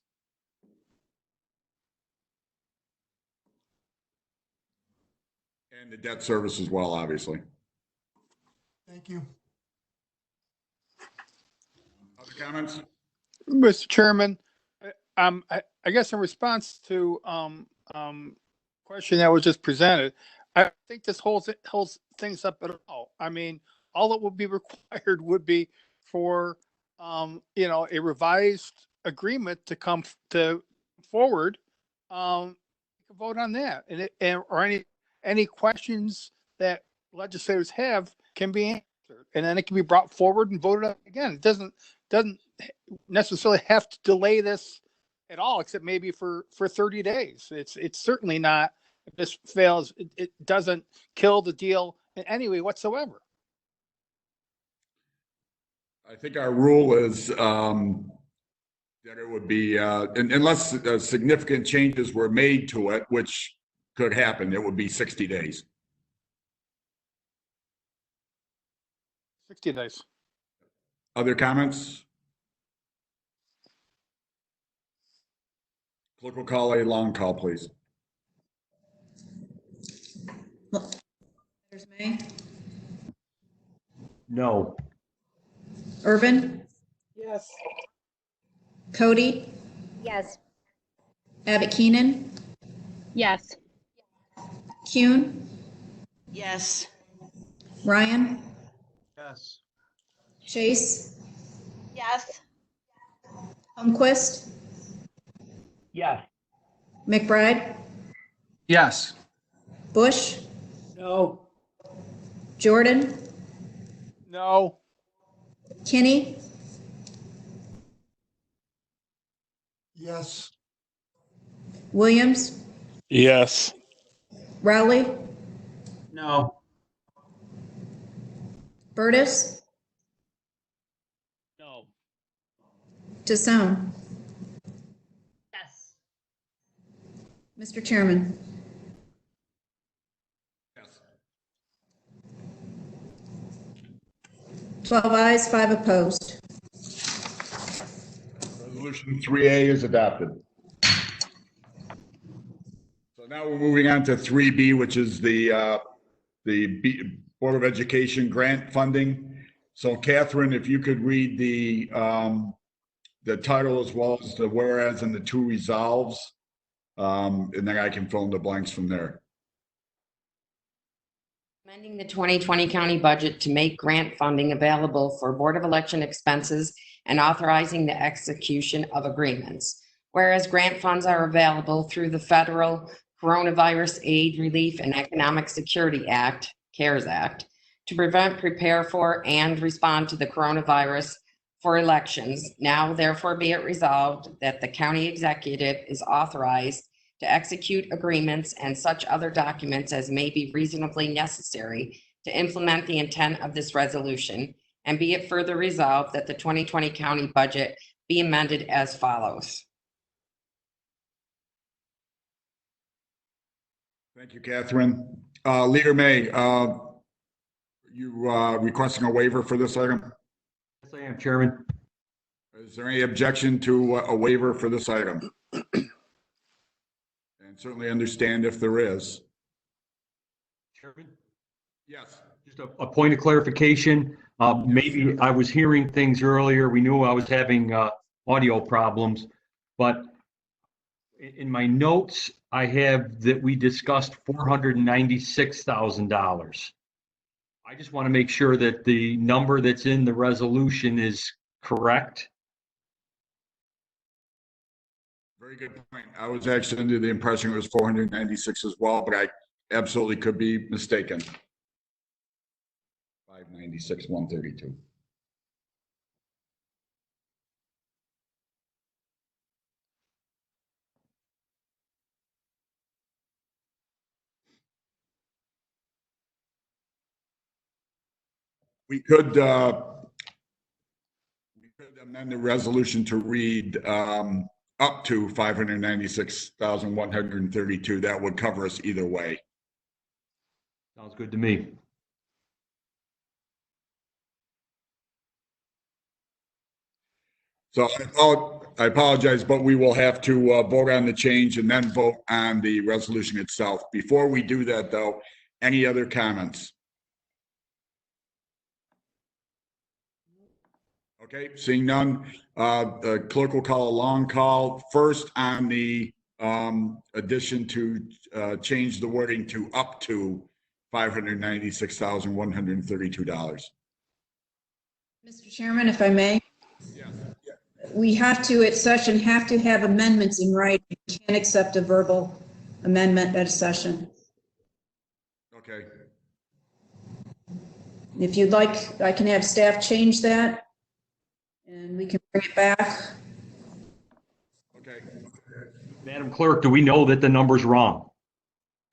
And the debt service as well, obviously. Thank you. Other comments? Mr. Chairman, I guess in response to question that was just presented, I think this holds things up at all. I mean, all that would be required would be for a revised agreement to come forward. Vote on that, or any questions that legislators have can be answered, and then it can be brought forward and voted on again. It doesn't necessarily have to delay this at all, except maybe for 30 days. It's certainly not, if this fails, it doesn't kill the deal in any way whatsoever. I think our rule is that it would be, unless significant changes were made to it, which could happen, it would be 60 days. 60 days. Other comments? Clerk will call a long call, please. There's May. No. Urban, Yes. Cody, Yes. Abbott Keenan, Yes. Kuhn, Yes. Ryan, Yes. Chase, Yes. Holmquist, Yes. McBride, Yes. Bush, No. Jordan, No. Kinney, Yes. Williams, Yes. Rowley, No. Burtis, No. Tassone. Yes. Mr. Chairman, Yes. 12 ayes, 5 opposed. Resolution 3A is adopted. So now we're moving on to 3B, which is the Board of Education grant funding. So Catherine, if you could read the title as well as the whereas and the two resolves, and then I can fill in the blanks from there. Amending the 2020 county budget to make grant funding available for Board of Election expenses and authorizing the execution of agreements. Whereas grant funds are available through the Federal Coronavirus Aid, Relief, and Economic Security Act, CARES Act, to prevent, prepare for, and respond to the coronavirus for elections. Now therefore be it resolved that the county executive is authorized to execute agreements and such other documents as may be reasonably necessary to implement the intent of this resolution, and be it further resolved that the 2020 county budget be amended as follows. Thank you, Catherine. Leader May, you requesting a waiver for this item? Yes, I am, Chairman. Is there any objection to a waiver for this item? And certainly understand if there is. Chairman? Yes. Just a point of clarification. Maybe I was hearing things earlier. We knew I was having audio problems, but in my notes, I have that we discussed $496,000. I just want to make sure that the number that's in the resolution is correct. Very good point. I was actually under the impression it was 496 as well, but I absolutely could be mistaken. 596, 132. We could amend the resolution to read up to 596,132. That would cover us either way. Sounds good to me. So I apologize, but we will have to vote on the change and then vote on the resolution itself. Before we do that, though, any other comments? Okay, seeing none, the clerk will call a long call first on the addition to change the wording to up to $596,132. Mr. Chairman, if I may? We have to, at session, have to have amendments in writing. We can't accept a verbal amendment at a session. Okay. If you'd like, I can have staff change that, and we can bring it back. Okay. Madam Clerk, do we know that the number's wrong?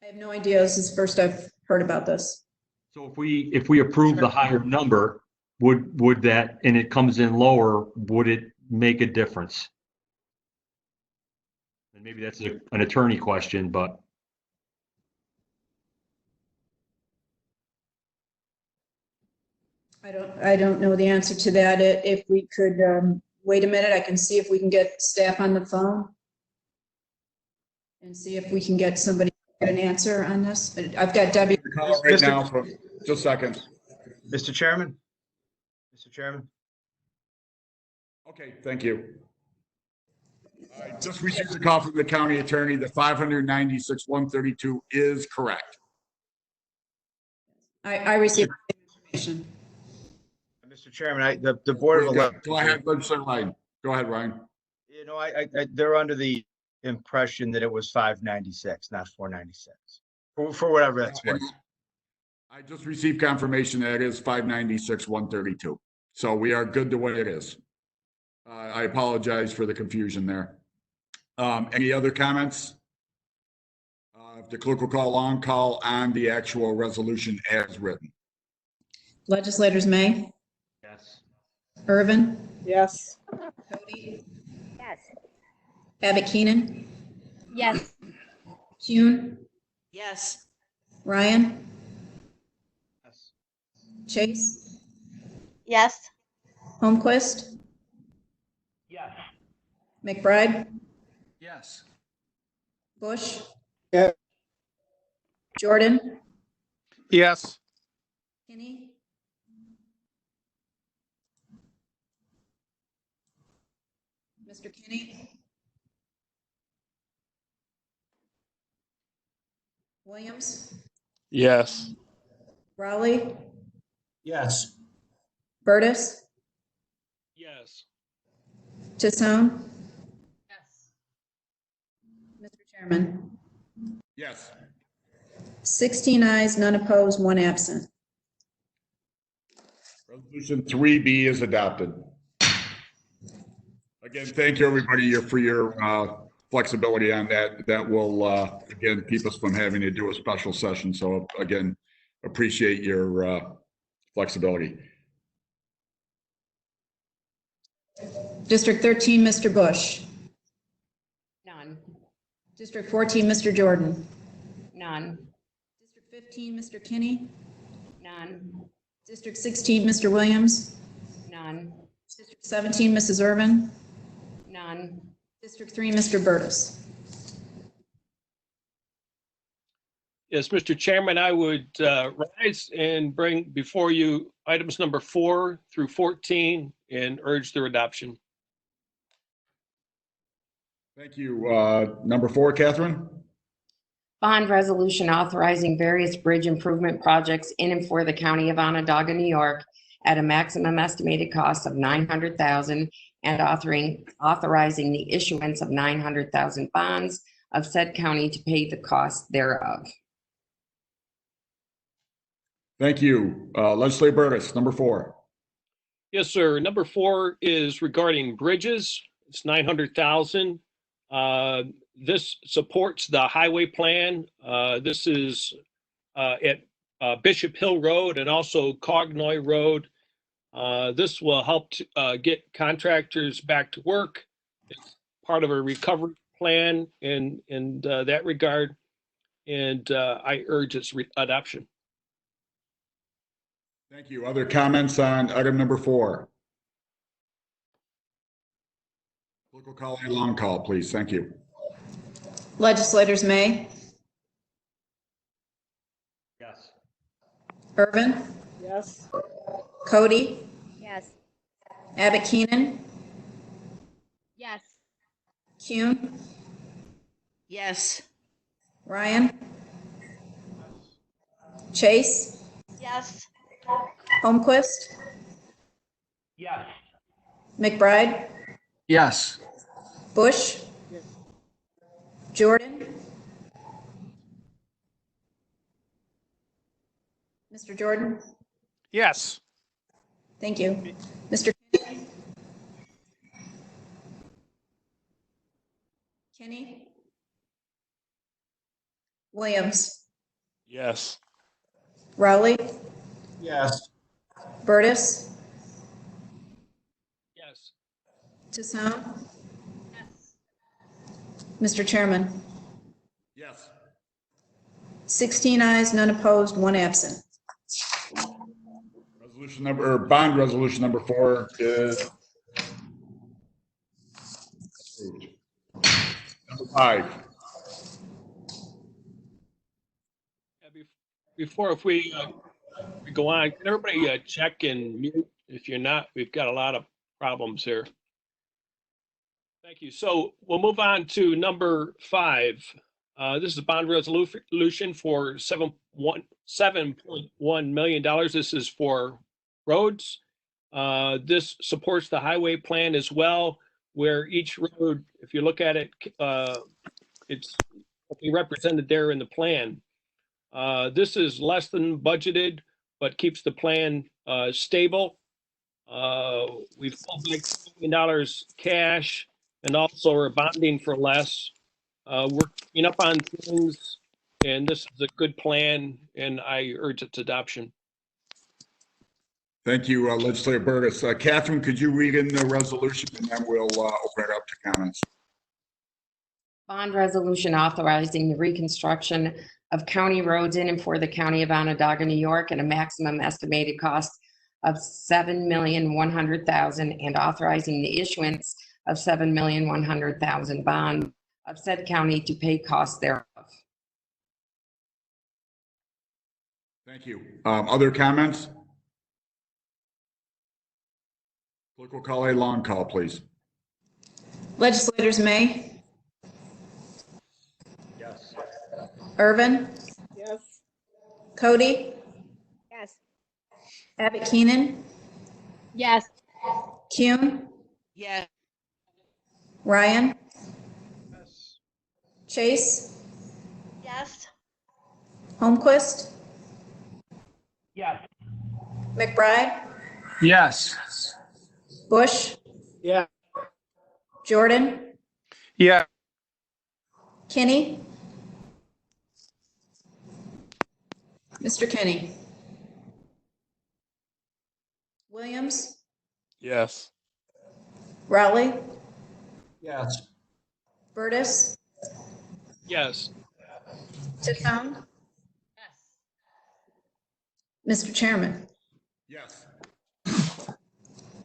I have no idea. This is the first I've heard about this. So if we approve the higher number, would that, and it comes in lower, would it make a difference? And maybe that's an attorney question, but. I don't know the answer to that. If we could, wait a minute, I can see if we can get staff on the phone and see if we can get somebody to get an answer on this. I've got Debbie. Right now, for just a second. Mr. Chairman? Mr. Chairman? Okay, thank you. Just received a call from the county attorney. The $596,132 is correct. I received information. Mr. Chairman, the Board of Elections. Go ahead, Legislator Ryan. Go ahead, Ryan. You know, they're under the impression that it was 596, not 496, for whatever that's worth. I just received confirmation that it is 596,132. So we are good the way it is. I apologize for the confusion there. Any other comments? If the clerk will call a long call on the actual resolution as written. Legislators May? Yes. Irvin? Yes. Cody? Yes. Abbott Keenan? Yes. Kuhn? Yes. Ryan? Chase? Yes. Holmquist? Yes. McBride? Yes. Bush? Yeah. Jordan? Yes. Kinney? Mr. Kinney? Williams? Yes. Rowley? Yes. Burtis? Yes. Tassone? Yes. Mr. Chairman? Yes. 16 ayes, none opposed, one absent. Resolution 3B is adopted. Again, thank you, everybody, for your flexibility on that. That will, again, keep us from having to do a special session. So again, appreciate your flexibility. District 13, Mr. Bush. None. District 14, Mr. Jordan. None. District 15, Mr. Kinney. None. District 16, Mr. Williams. None. District 17, Mrs. Irvin. None. District 3, Mr. Burtis. Yes, Mr. Chairman, I would rise and bring before you items number 4 through 14 and urge their adoption. Thank you. Number 4, Catherine. Bond resolution authorizing various bridge improvement projects in and for the county of Onondaga, New York at a maximum estimated cost of $900,000 and authorizing the issuance of 900,000 bonds of said county to pay the cost thereof. Thank you. Legislator Burtis, number 4. Yes, sir. Number 4 is regarding bridges. It's 900,000. This supports the highway plan. This is at Bishop Hill Road and also Cognoy Road. This will help to, get contractors back to work. It's part of a recovery plan in that regard, and I urge its adoption. Thank you. Other comments on item number 4? Clerk will call a long call, please. Thank you. Legislators May. Yes. Irvin. Yes. Cody. Yes. Abbott Keenan, Yes. Kuhn, Yes. Ryan, Chase, Yes. Holmquist, Yes. McBride, Yes. Bush, Jordan. Mr. Jordan? Yes. Thank you. Mr. Kenny? Kenny? Williams? Yes. Rowley? Yes. Burtis? Yes. Toussaint? Mr. Chairman? Yes. 16 ayes, none opposed, one absent. Resolution number, or bond resolution number 4 is approved. Number 5. Before, if we go on, can everybody check and mute? If you're not, we've got a lot of problems here. Thank you. So we'll move on to number 5. This is a bond resolution for $7.1 million. This is for roads. This supports the highway plan as well, where each road, if you look at it, it's represented there in the plan. This is less than budgeted, but keeps the plan stable. We've pulled like $1 million cash, and also are bonding for less. We're cleaning up on things, and this is a good plan, and I urge its adoption. Thank you, Legislator Burtis. Catherine, could you read in the resolution, and then we'll open it up to comments. Bond resolution authorizing the reconstruction of county roads in and for the county of Onondaga, New York, at a maximum estimated cost of $7,100,000 and authorizing the issuance of $7,100,000 bond of said county to pay costs thereof. Thank you. Other comments? Clerk will call a long call, please. Legislators May? Yes. Irvin? Yes. Cody? Yes. Abbott Keenan? Yes. Kuhn? Yes. Ryan? Chase? Yes. Holmquist? Yes. McBride? Yes. Bush? Yeah. Jordan? Yeah. Kenny? Mr. Kenny? Williams? Yes. Rowley? Yes. Burtis? Yes. Toussaint? Mr. Chairman? Yes.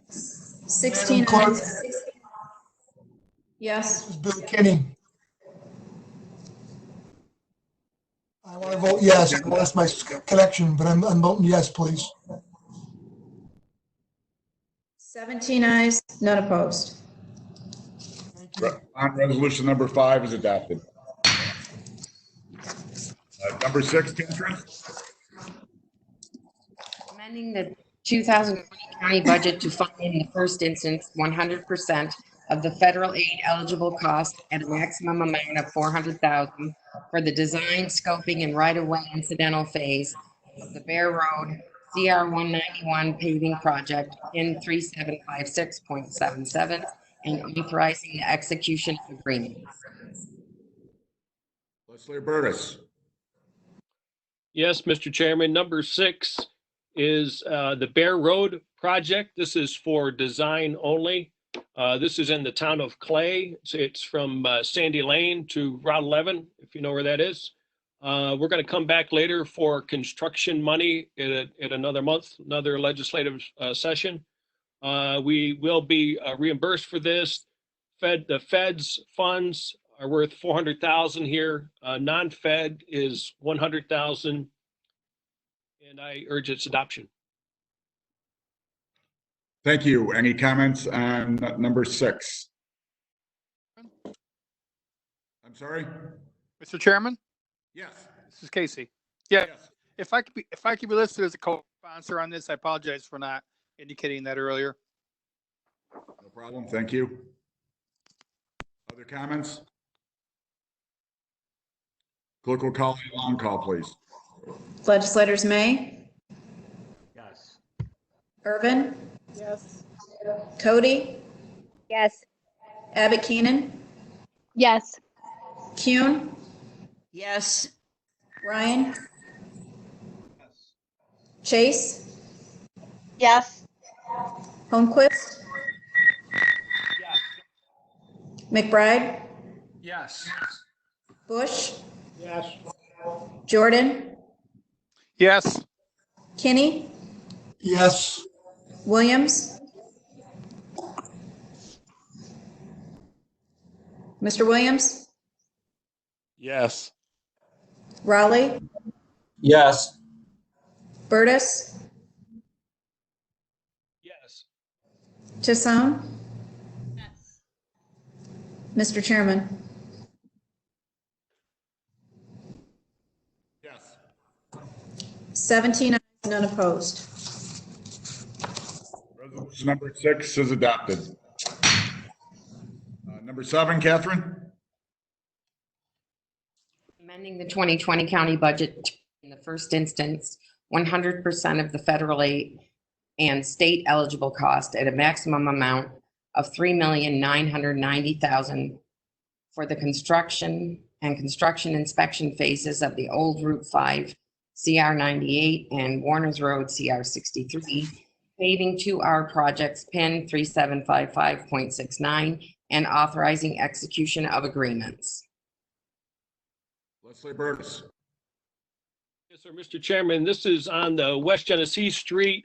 16 Madam ayes. Yes. This is Bill Kenny. I want to vote yes. I lost my connection, but I'm voting yes, please. 17 ayes, none opposed. Bond resolution number 5 is adopted. Number 6, Catherine? Amending the 2020 county budget to fund in the first instance 100% of the federal aid eligible cost at a maximum amount of $400,000 for the design, scoping, and right-of-way incidental phase of the Bear Road CR 191 paving project in 3756.77 and authorizing the execution of agreements. Legislator Burtis? Yes, Mr. Chairman. Number 6 is the Bear Road project. This is for design only. This is in the town of Clay. It's from Sandy Lane to Route 11, if you know where that is. We're going to come back later for construction money at another month, another legislative session. We will be reimbursed for this. The feds funds are worth $400,000 here. Non-fed is $100,000, and I urge its adoption. Thank you. Any comments on number 6? I'm sorry? Mr. Chairman, Yes. this is Casey. Yeah, if I could be listed as a co-sponsor on this, I apologize for not indicating that earlier. No problem. Thank you. Other comments? Clerk will call a long call, please. Legislators May, Yes. Irvin, Yes. Cody, Yes. Abbott Keenan, Yes. Kuhn, Yes. Ryan, Chase, Yes. Holmquist, McBride, Yes. Bush, Yes. Jordan, Yes. Kinney, Yes. Williams. Mr. Williams, Yes. Raleigh, Yes. Burtis, Yes. Chisholm. Mr. Chairman, Yes. 17 ayes, none opposed. Resolution number 6 is adopted. Number 7, Catherine? Amending the 2020 county budget in the first instance, 100% of the federal aid and state eligible cost at a maximum amount of $3,990,000 for the construction and construction inspection phases of the old Route 5 CR 98 and Warner's Road CR 63, paving 2R projects PIN 3755.69, and authorizing execution of agreements. Leslie Burtis. Yes, sir, Mr. Chairman, this is on the West Genesee Street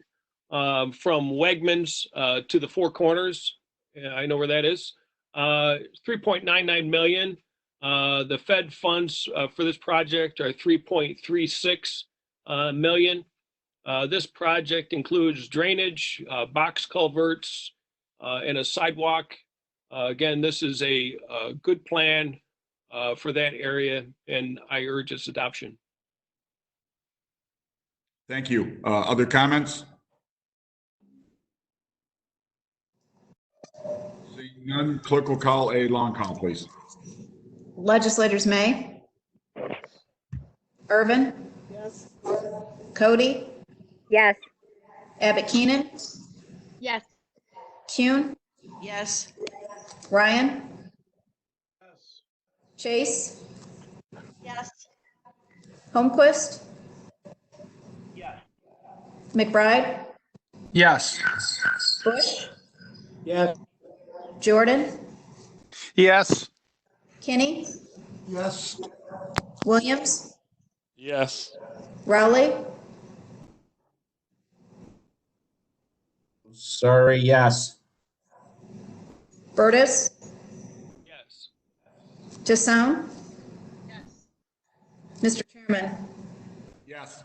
from Wegmans to the Four Corners. I know where that is. 3.99 million. The Fed funds for this project are 3.36 million. This project includes drainage, box culverts, and a sidewalk. Again, this is a good plan for that area, and I urge its adoption. Thank you. Other comments? Seeing none, clerk will call a long call, please. Legislators May, Irvin, Yes. Cody, Yes. Abbott Keenan, Yes. Kuhn, Yes. Ryan, Chase, Yes. Holmquist, Yes. McBride, Yes. Bush, Yes. Jordan, Yes. Kinney, Yes. Williams, Yes. Rowley, Sorry, yes. Burtis, Yes. Chisholm. Mr. Chairman, Yes.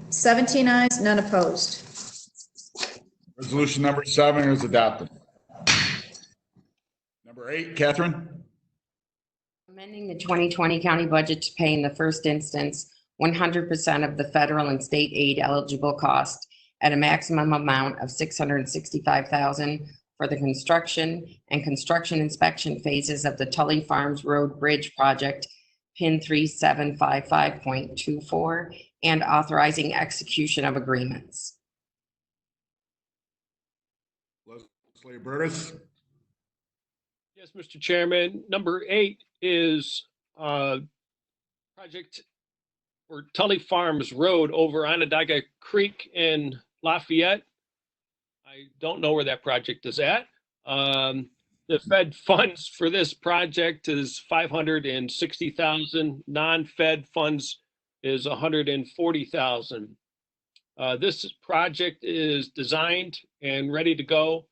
17 ayes, none opposed. Resolution number 7 is adopted. Number 8, Catherine? Amending the 2020 county budget to pay in the first instance 100% of the federal and state aid eligible cost at a maximum amount of $665,000 for the construction and construction inspection phases of the Tully Farms Road Bridge project, PIN 3755.24, and authorizing execution of agreements. Leslie Burtis? Yes, Mr. Chairman. Number 8 is project for Tully Farms Road over Onondaga Creek in Lafayette. I don't know where that project is at. The Fed funds for this project is $560,000. Non-Fed funds is $140,000. This project is designed and ready to go,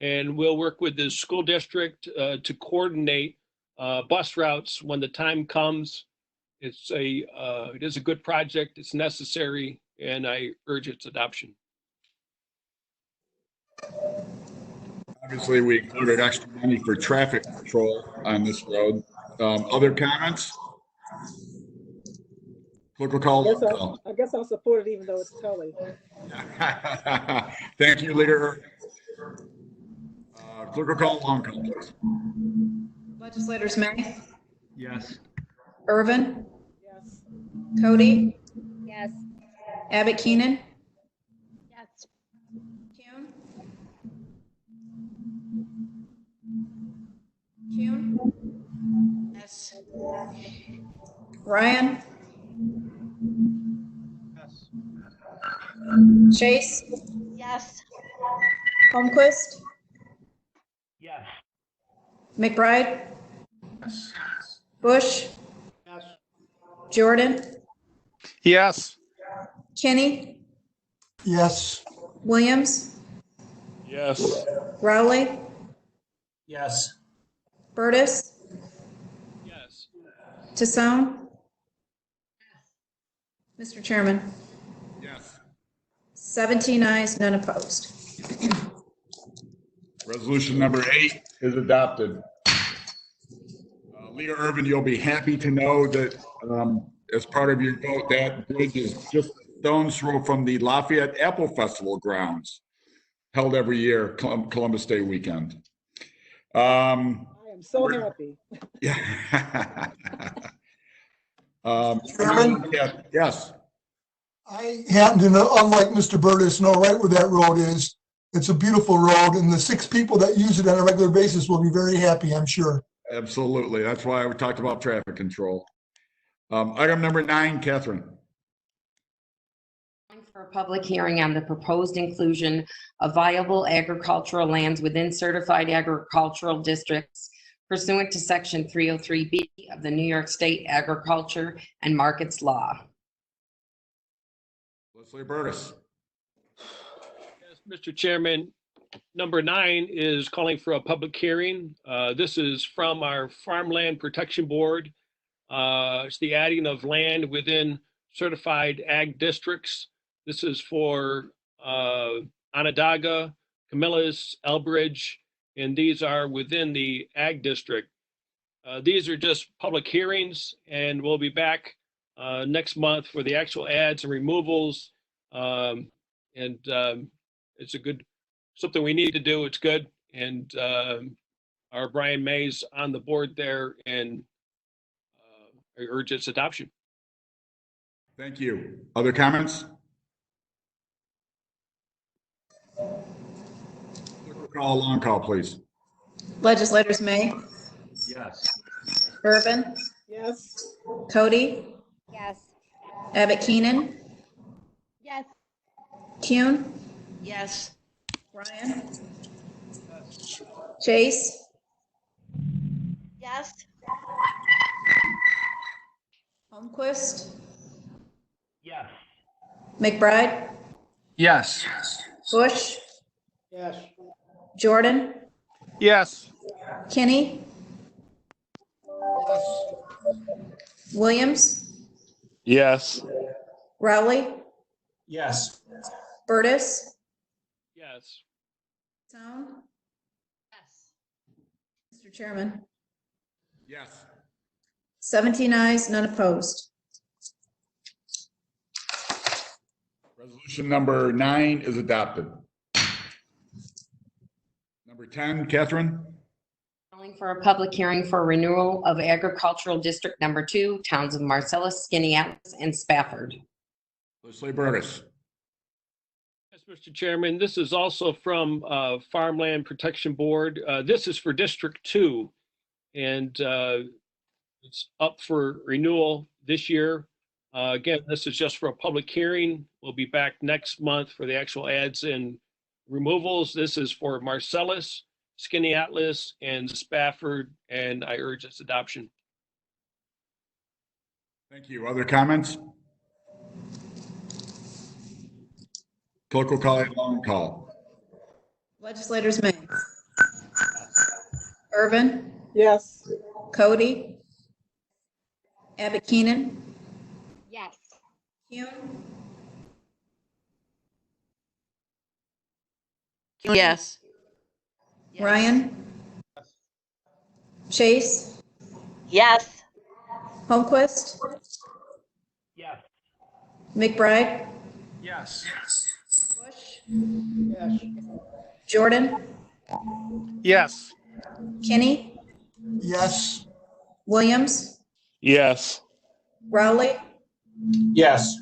and we'll work with the school district to coordinate bus routes when the time comes. It is a good project. It's necessary, and I urge its adoption. Obviously, we included extra money for traffic control on this road. Other comments? Clerk will call. I guess I'll support it even though it's Tully. Thank you, Leader. Clerk will call long call, please. Legislators May, Yes. Irvin, Yes. Cody, Yes. Abbott Keenan, Yes. Kuhn, Yes. Ryan, Chase, Yes. Holmquist, Yes. McBride, Bush, Jordan, Yes. Kinney, Yes. Williams, Yes. Rowley, Yes. Burtis, Yes. Tassone. Mr. Chairman, Yes. 17 ayes, none opposed. Resolution number 8 is adopted. Leader Irvin, you'll be happy to know that as part of your vote, that bridge is just a stone's throw from the Lafayette Apple Festival grounds held every year, Columbus Day weekend. I am so happy. Yeah. Chairman? Yes. I happen to know, unlike Mr. Burtis, know right where that road is. It's a beautiful road, and the 6 people that use it on a regular basis will be very happy, I'm sure. Absolutely. That's why we talked about traffic control. Item number 9, Catherine. For a public hearing on the proposed inclusion of viable agricultural lands within certified agricultural districts pursuant to Section 303B of the New York State Agriculture and Markets Law. Leslie Burtis. Yes, Mr. Chairman, number 9 is calling for a public hearing. This is from our Farmland Protection Board. It's the adding of land within certified ag districts. This is for Onondaga, Camillus, Elbridge, and these are within the ag district. These are just public hearings, and we'll be back next month for the actual ads and removals. It's a good, something we need to do. It's good. And our Brian May's on the board there, and I urge its adoption. Thank you. Other comments? Call long call, please. Legislators May, Yes. Irvin, Yes. Cody, Yes. Abbott Keenan, Yes. Kuhn, Yes. Ryan, Chase, Yes. Holmquist, Yes. McBride, Yes. Bush, Yes. Jordan, Yes. Kinney, Williams, Yes. Rowley, Yes. Burtis, Yes. Tassone. Mr. Chairman, Yes. 17 ayes, none opposed. Resolution number 9 is adopted. Number 10, Catherine. Calling for a public hearing for renewal of agricultural district number 2, towns of Marcellus, Skaneateles, and Spafford. Leslie Burtis. Yes, Mr. Chairman, this is also from Farmland Protection Board. This is for District 2, and it's up for renewal this year. Again, this is just for a public hearing. We'll be back next month for the actual ads and removals. This is for Marcellus, Skaneateles, and Spafford, and I urge its adoption. Thank you. Other comments? Clerk will call a long call. Legislators May, Irvin, Yes. Cody, Abbott Keenan, Yes. Kuhn, Yes. Ryan? Chase? Yes. Holmquist? Yes. McBride? Yes. Bush? Yes. Jordan? Yes. Kinney? Yes. Williams? Yes. Rowley? Yes.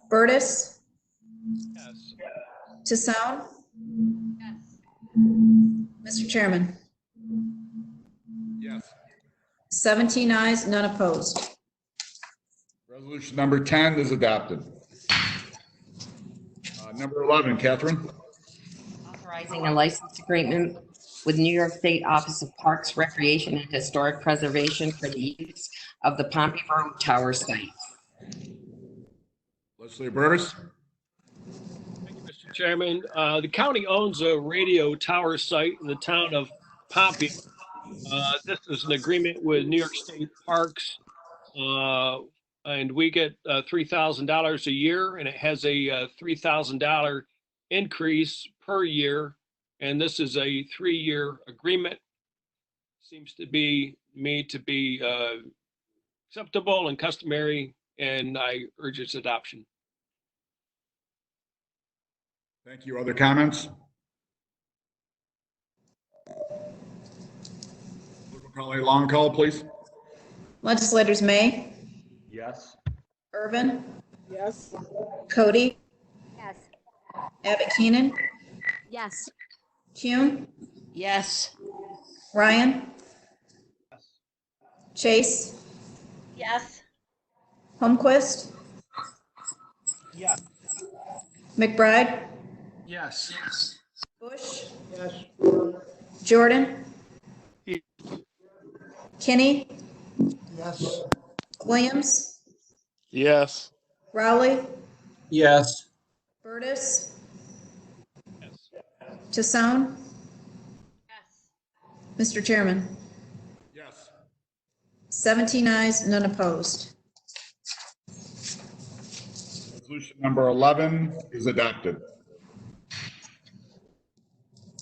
Burtis? Yes. Tassone? Mr. Chairman? Yes. 17 ayes, none opposed. Resolution number 10 is adopted. Number 11, Catherine. Authorizing a license agreement with New York State Office of Parks, Recreation, and Historic Preservation for the use of the Pompey Road Tower site. Leslie Burtis. Thank you, Mr. Chairman. The county owns a radio tower site in the town of Pompey. This is an agreement with New York State Parks, and we get $3,000 a year, and it has a $3,000 increase per year. And this is a 3-year agreement. Seems to be made to be acceptable and customary, and I urge its adoption. Thank you. Other comments? We'll call a long call, please. Legislators May? Yes. Irvin? Yes. Cody? Yes. Abbott Keenan? Yes. Kuhn? Yes. Ryan? Chase? Yes. Holmquist? Yes. McBride? Yes. Bush? Yes. Jordan? Yes. Kinney? Yes. Williams? Yes. Rowley? Yes. Burtis? Yes. Tassone? Mr. Chairman? Yes. 17 ayes, none opposed. Resolution number 11 is adopted.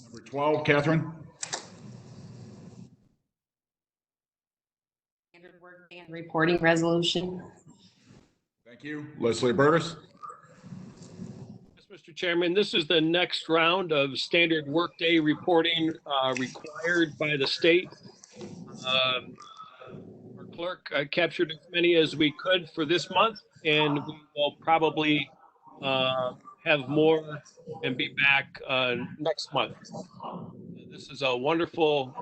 Number 12, Catherine. Standard work ban reporting resolution. Thank you. Leslie Burtis. Yes, Mr. Chairman, this is the next round of standard workday reporting required by the state. Our clerk captured as many as we could for this month, and we will probably have more and be back next month. This is a wonderful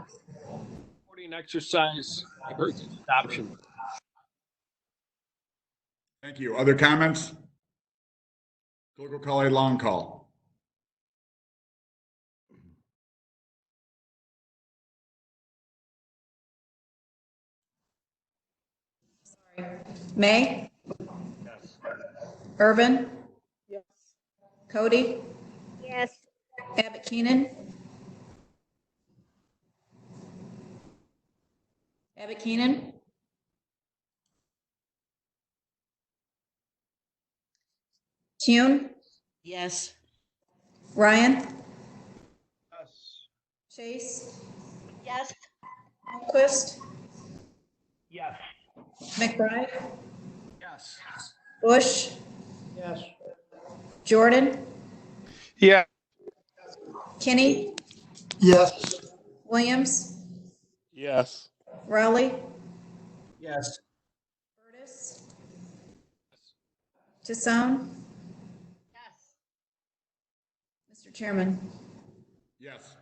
reporting exercise. I urge its adoption. Thank you. Other comments? Clerk will call a long call. May? Yes. Irvin? Yes. Cody? Yes. Abbott Keenan? Abbott Keenan? Kuhn? Yes. Ryan? Yes. Chase? Yes. Holmquist? Yes. McBride? Yes. Bush? Yes. Jordan? Yeah. Kinney? Yes. Williams? Yes. Rowley? Yes. Burtis? Tassone? Mr. Chairman? Yes.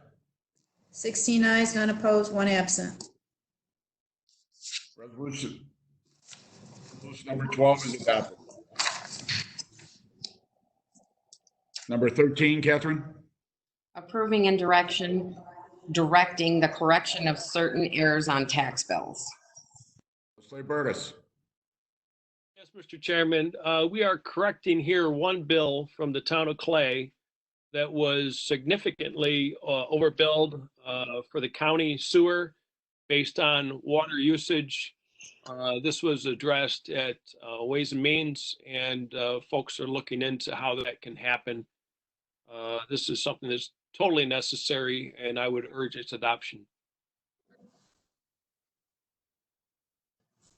16 ayes, none opposed, one absent. Resolution number 12 is adopted. Number 13, Catherine. Approving and directing the correction of certain errors on tax bills. Leslie Burtis. Yes, Mr. Chairman, we are correcting here one bill from the town of Clay that was significantly overbilled for the county sewer based on water usage. This was addressed at Ways and Means, and folks are looking into how that can happen. This is something that's totally necessary, and I would urge its adoption.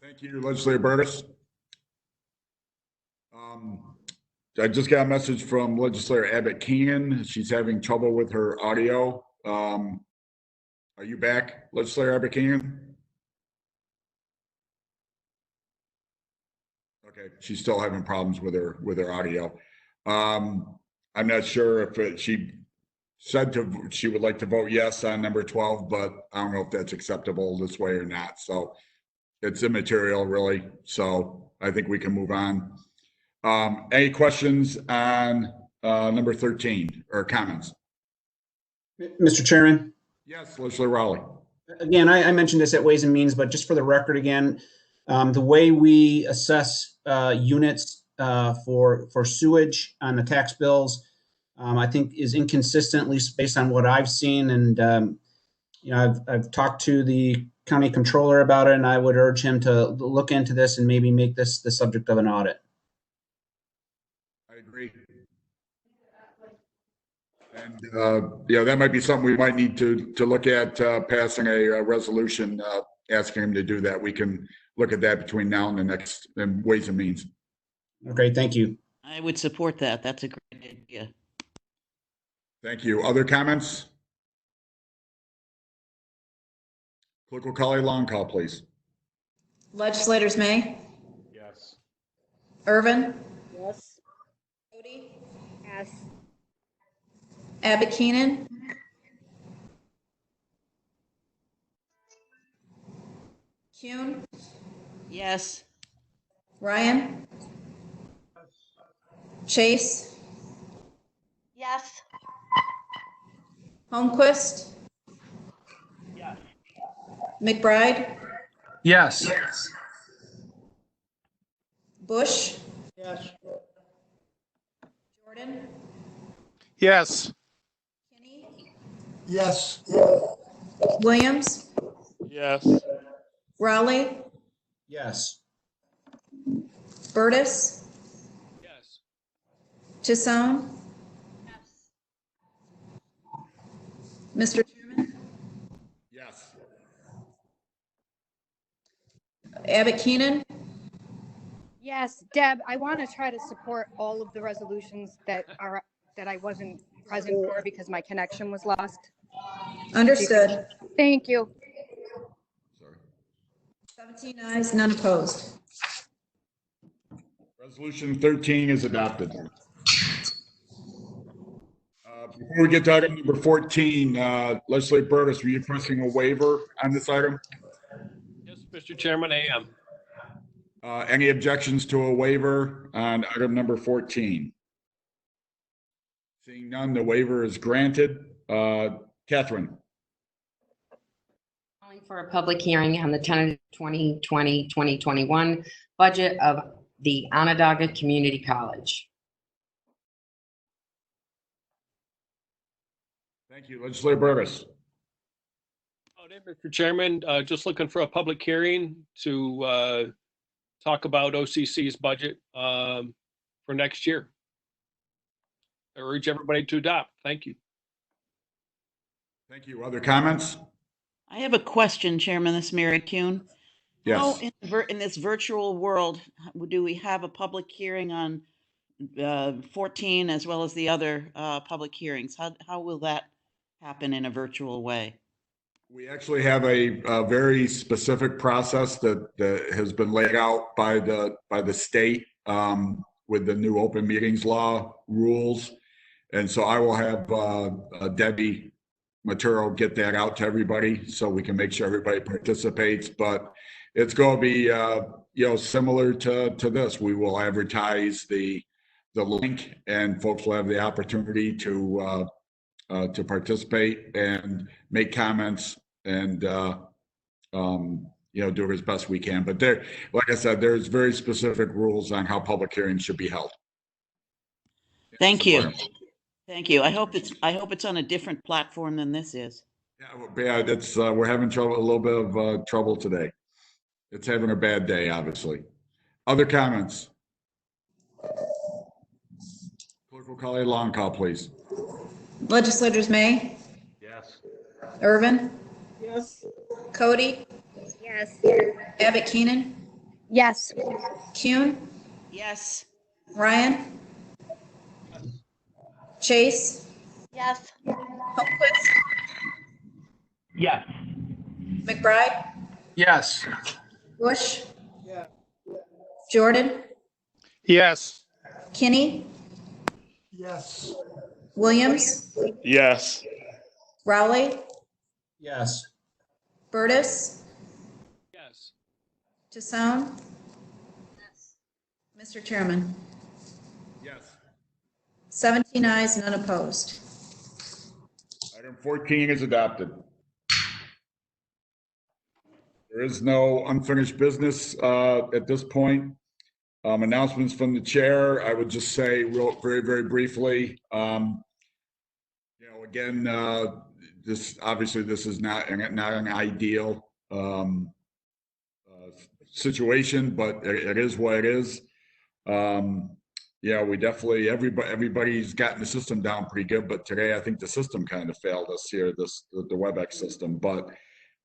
Thank you, Legislator Burtis. I just got a message from Legislator Abbott Keenan. She's having trouble with her audio. Are you back, Legislator Abbott Keenan? Okay, she's still having problems with her audio. I'm not sure if she said she would like to vote yes on number 12, but I don't know if that's acceptable this way or not. So it's immaterial, really. So I think we can move on. Any questions on number 13 or comments? Mr. Chairman? Yes, Legislator Rowley. Again, I mentioned this at Ways and Means, but just for the record again, the way we assess units for sewage on the tax bills, I think is inconsistent, at least based on what I've seen. And, you know, I've talked to the county controller about it, and I would urge him to look into this and maybe make this the subject of an audit. I agree. And, yeah, that might be something we might need to look at passing a resolution asking him to do that. We can look at that between now and the next Ways and Means. Okay, thank you. I would support that. That's a great idea. Thank you. Other comments? Clerk will call a long call, please. Legislators May, Yes. Irvin, Yes. Cody, Yes. Abbott Keenan, Kuhn, Yes. Ryan, Chase, Yes. Holmquist, Yes. McBride, Yes. Bush, Yes. Jordan, Yes. Yes. Williams, Yes. Rowley, Yes. Burtis, Yes. Chisholm. Mr. Chairman, Yes. Abbott Keenan, Yes, Deb, I want to try to support all of the resolutions that I wasn't present for because my connection was lost. understood. Thank you. 17 ayes, none opposed. Resolution 13 is adopted. Before we get to item number 14, Legislator Burtis, were you requesting a waiver on this item? Yes, Mr. Chairman, I am. Any objections to a waiver on item number 14? Seeing none, the waiver is granted. Catherine. Calling for a public hearing on the tentative 2020-2021 budget of the Onondaga Community College. Thank you. Legislator Burtis. Mr. Chairman, just looking for a public hearing to talk about OCC's budget for next year. I urge everybody to adopt. Thank you. Thank you. Other comments? I have a question, Chairman. This is Mary Kuhn. Yes. How in this virtual world do we have a public hearing on 14 as well as the other public hearings? How will that happen in a virtual way? We actually have a very specific process that has been laid out by the state with the new open meetings law rules. And so I will have Debbie Maturo get that out to everybody so we can make sure everybody participates. But it's going to be similar to this. We will advertise the link, and folks will have the opportunity to participate and make comments and do it as best we can. But there, like I said, there's very specific rules on how public hearings should be held. Thank you. Thank you. I hope it's on a different platform than this is. Yeah, it's we're having a little bit of trouble today. It's having a bad day, obviously. Other comments? Clerk will call a long call, please. Legislators May, Yes. Irvin, Yes. Cody, Yes. Abbott Keenan, Yes. Kuhn, Yes. Ryan, Chase, Yes. Holmquist, Yes. McBride, Yes. Bush, Yeah. Jordan, Yes. Kinney, Yes. Williams, Yes. Rowley, Yes. Burtis, Yes. Tassone. Mr. Chairman, Yes. 17 ayes, none opposed. Item 14 is adopted. There is no unfinished business at this point. Announcements from the chair. I would just say very, very briefly. Again, this obviously this is not an ideal situation, but it is what it is. We definitely everybody's gotten the system down pretty good, but today I think the system kind of failed us here. The WebEx system, but.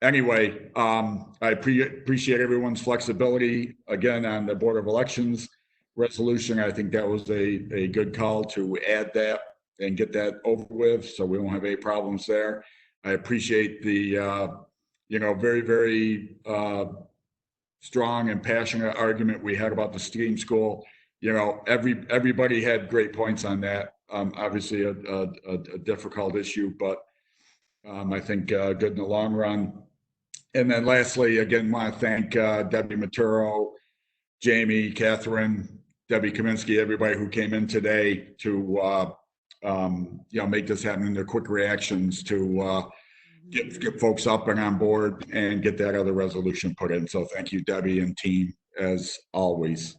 Anyway, I appreciate everyone's flexibility again on the Board of Elections resolution. I think that was a good call to add that and get that over with, so we won't have any problems there. I appreciate the very, very strong and passionate argument we had about the STEAM school. Everybody had great points on that. Obviously a difficult issue, but I think good in the long run. And then lastly, again, want to thank Debbie Maturo, Jamie, Catherine, Debbie Kaminsky, everybody who came in today to make this happen in their quick reactions to get folks up and on board and get that other resolution put in. So thank you, Debbie and team, as always.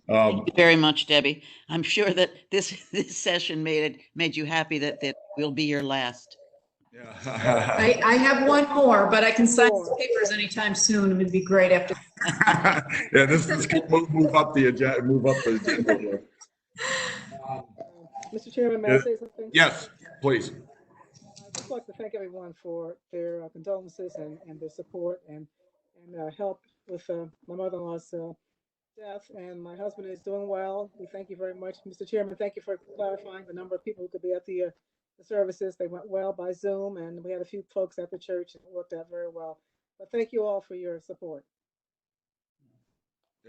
Thank you very much, Debbie. I'm sure that this session made you happy that will be your last. I have one more, but I can sign these papers anytime soon. It would be great after. Yeah, this is move up the agenda. Move up the agenda here. Mr. Chairman, may I say something? Yes, please. I'd just like to thank everyone for their condolences and their support and help with my mother-in-law's death. And my husband is doing well. We thank you very much, Mr. Chairman. Thank you for clarifying the number of people who could be at the services. They went well by Zoom, and we had a few folks at the church, and it worked out very well. But thank you all for your support.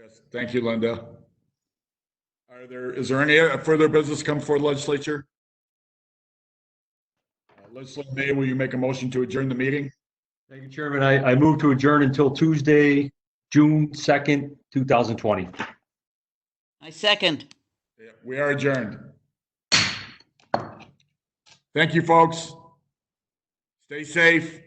Yes, thank you, Linda. Is there any further business come before the legislature? Legislator May, will you make a motion to adjourn the meeting? Thank you, Chairman. I move to adjourn until Tuesday, June 2nd, 2020. I second. We are adjourned. Thank you, folks. Stay safe.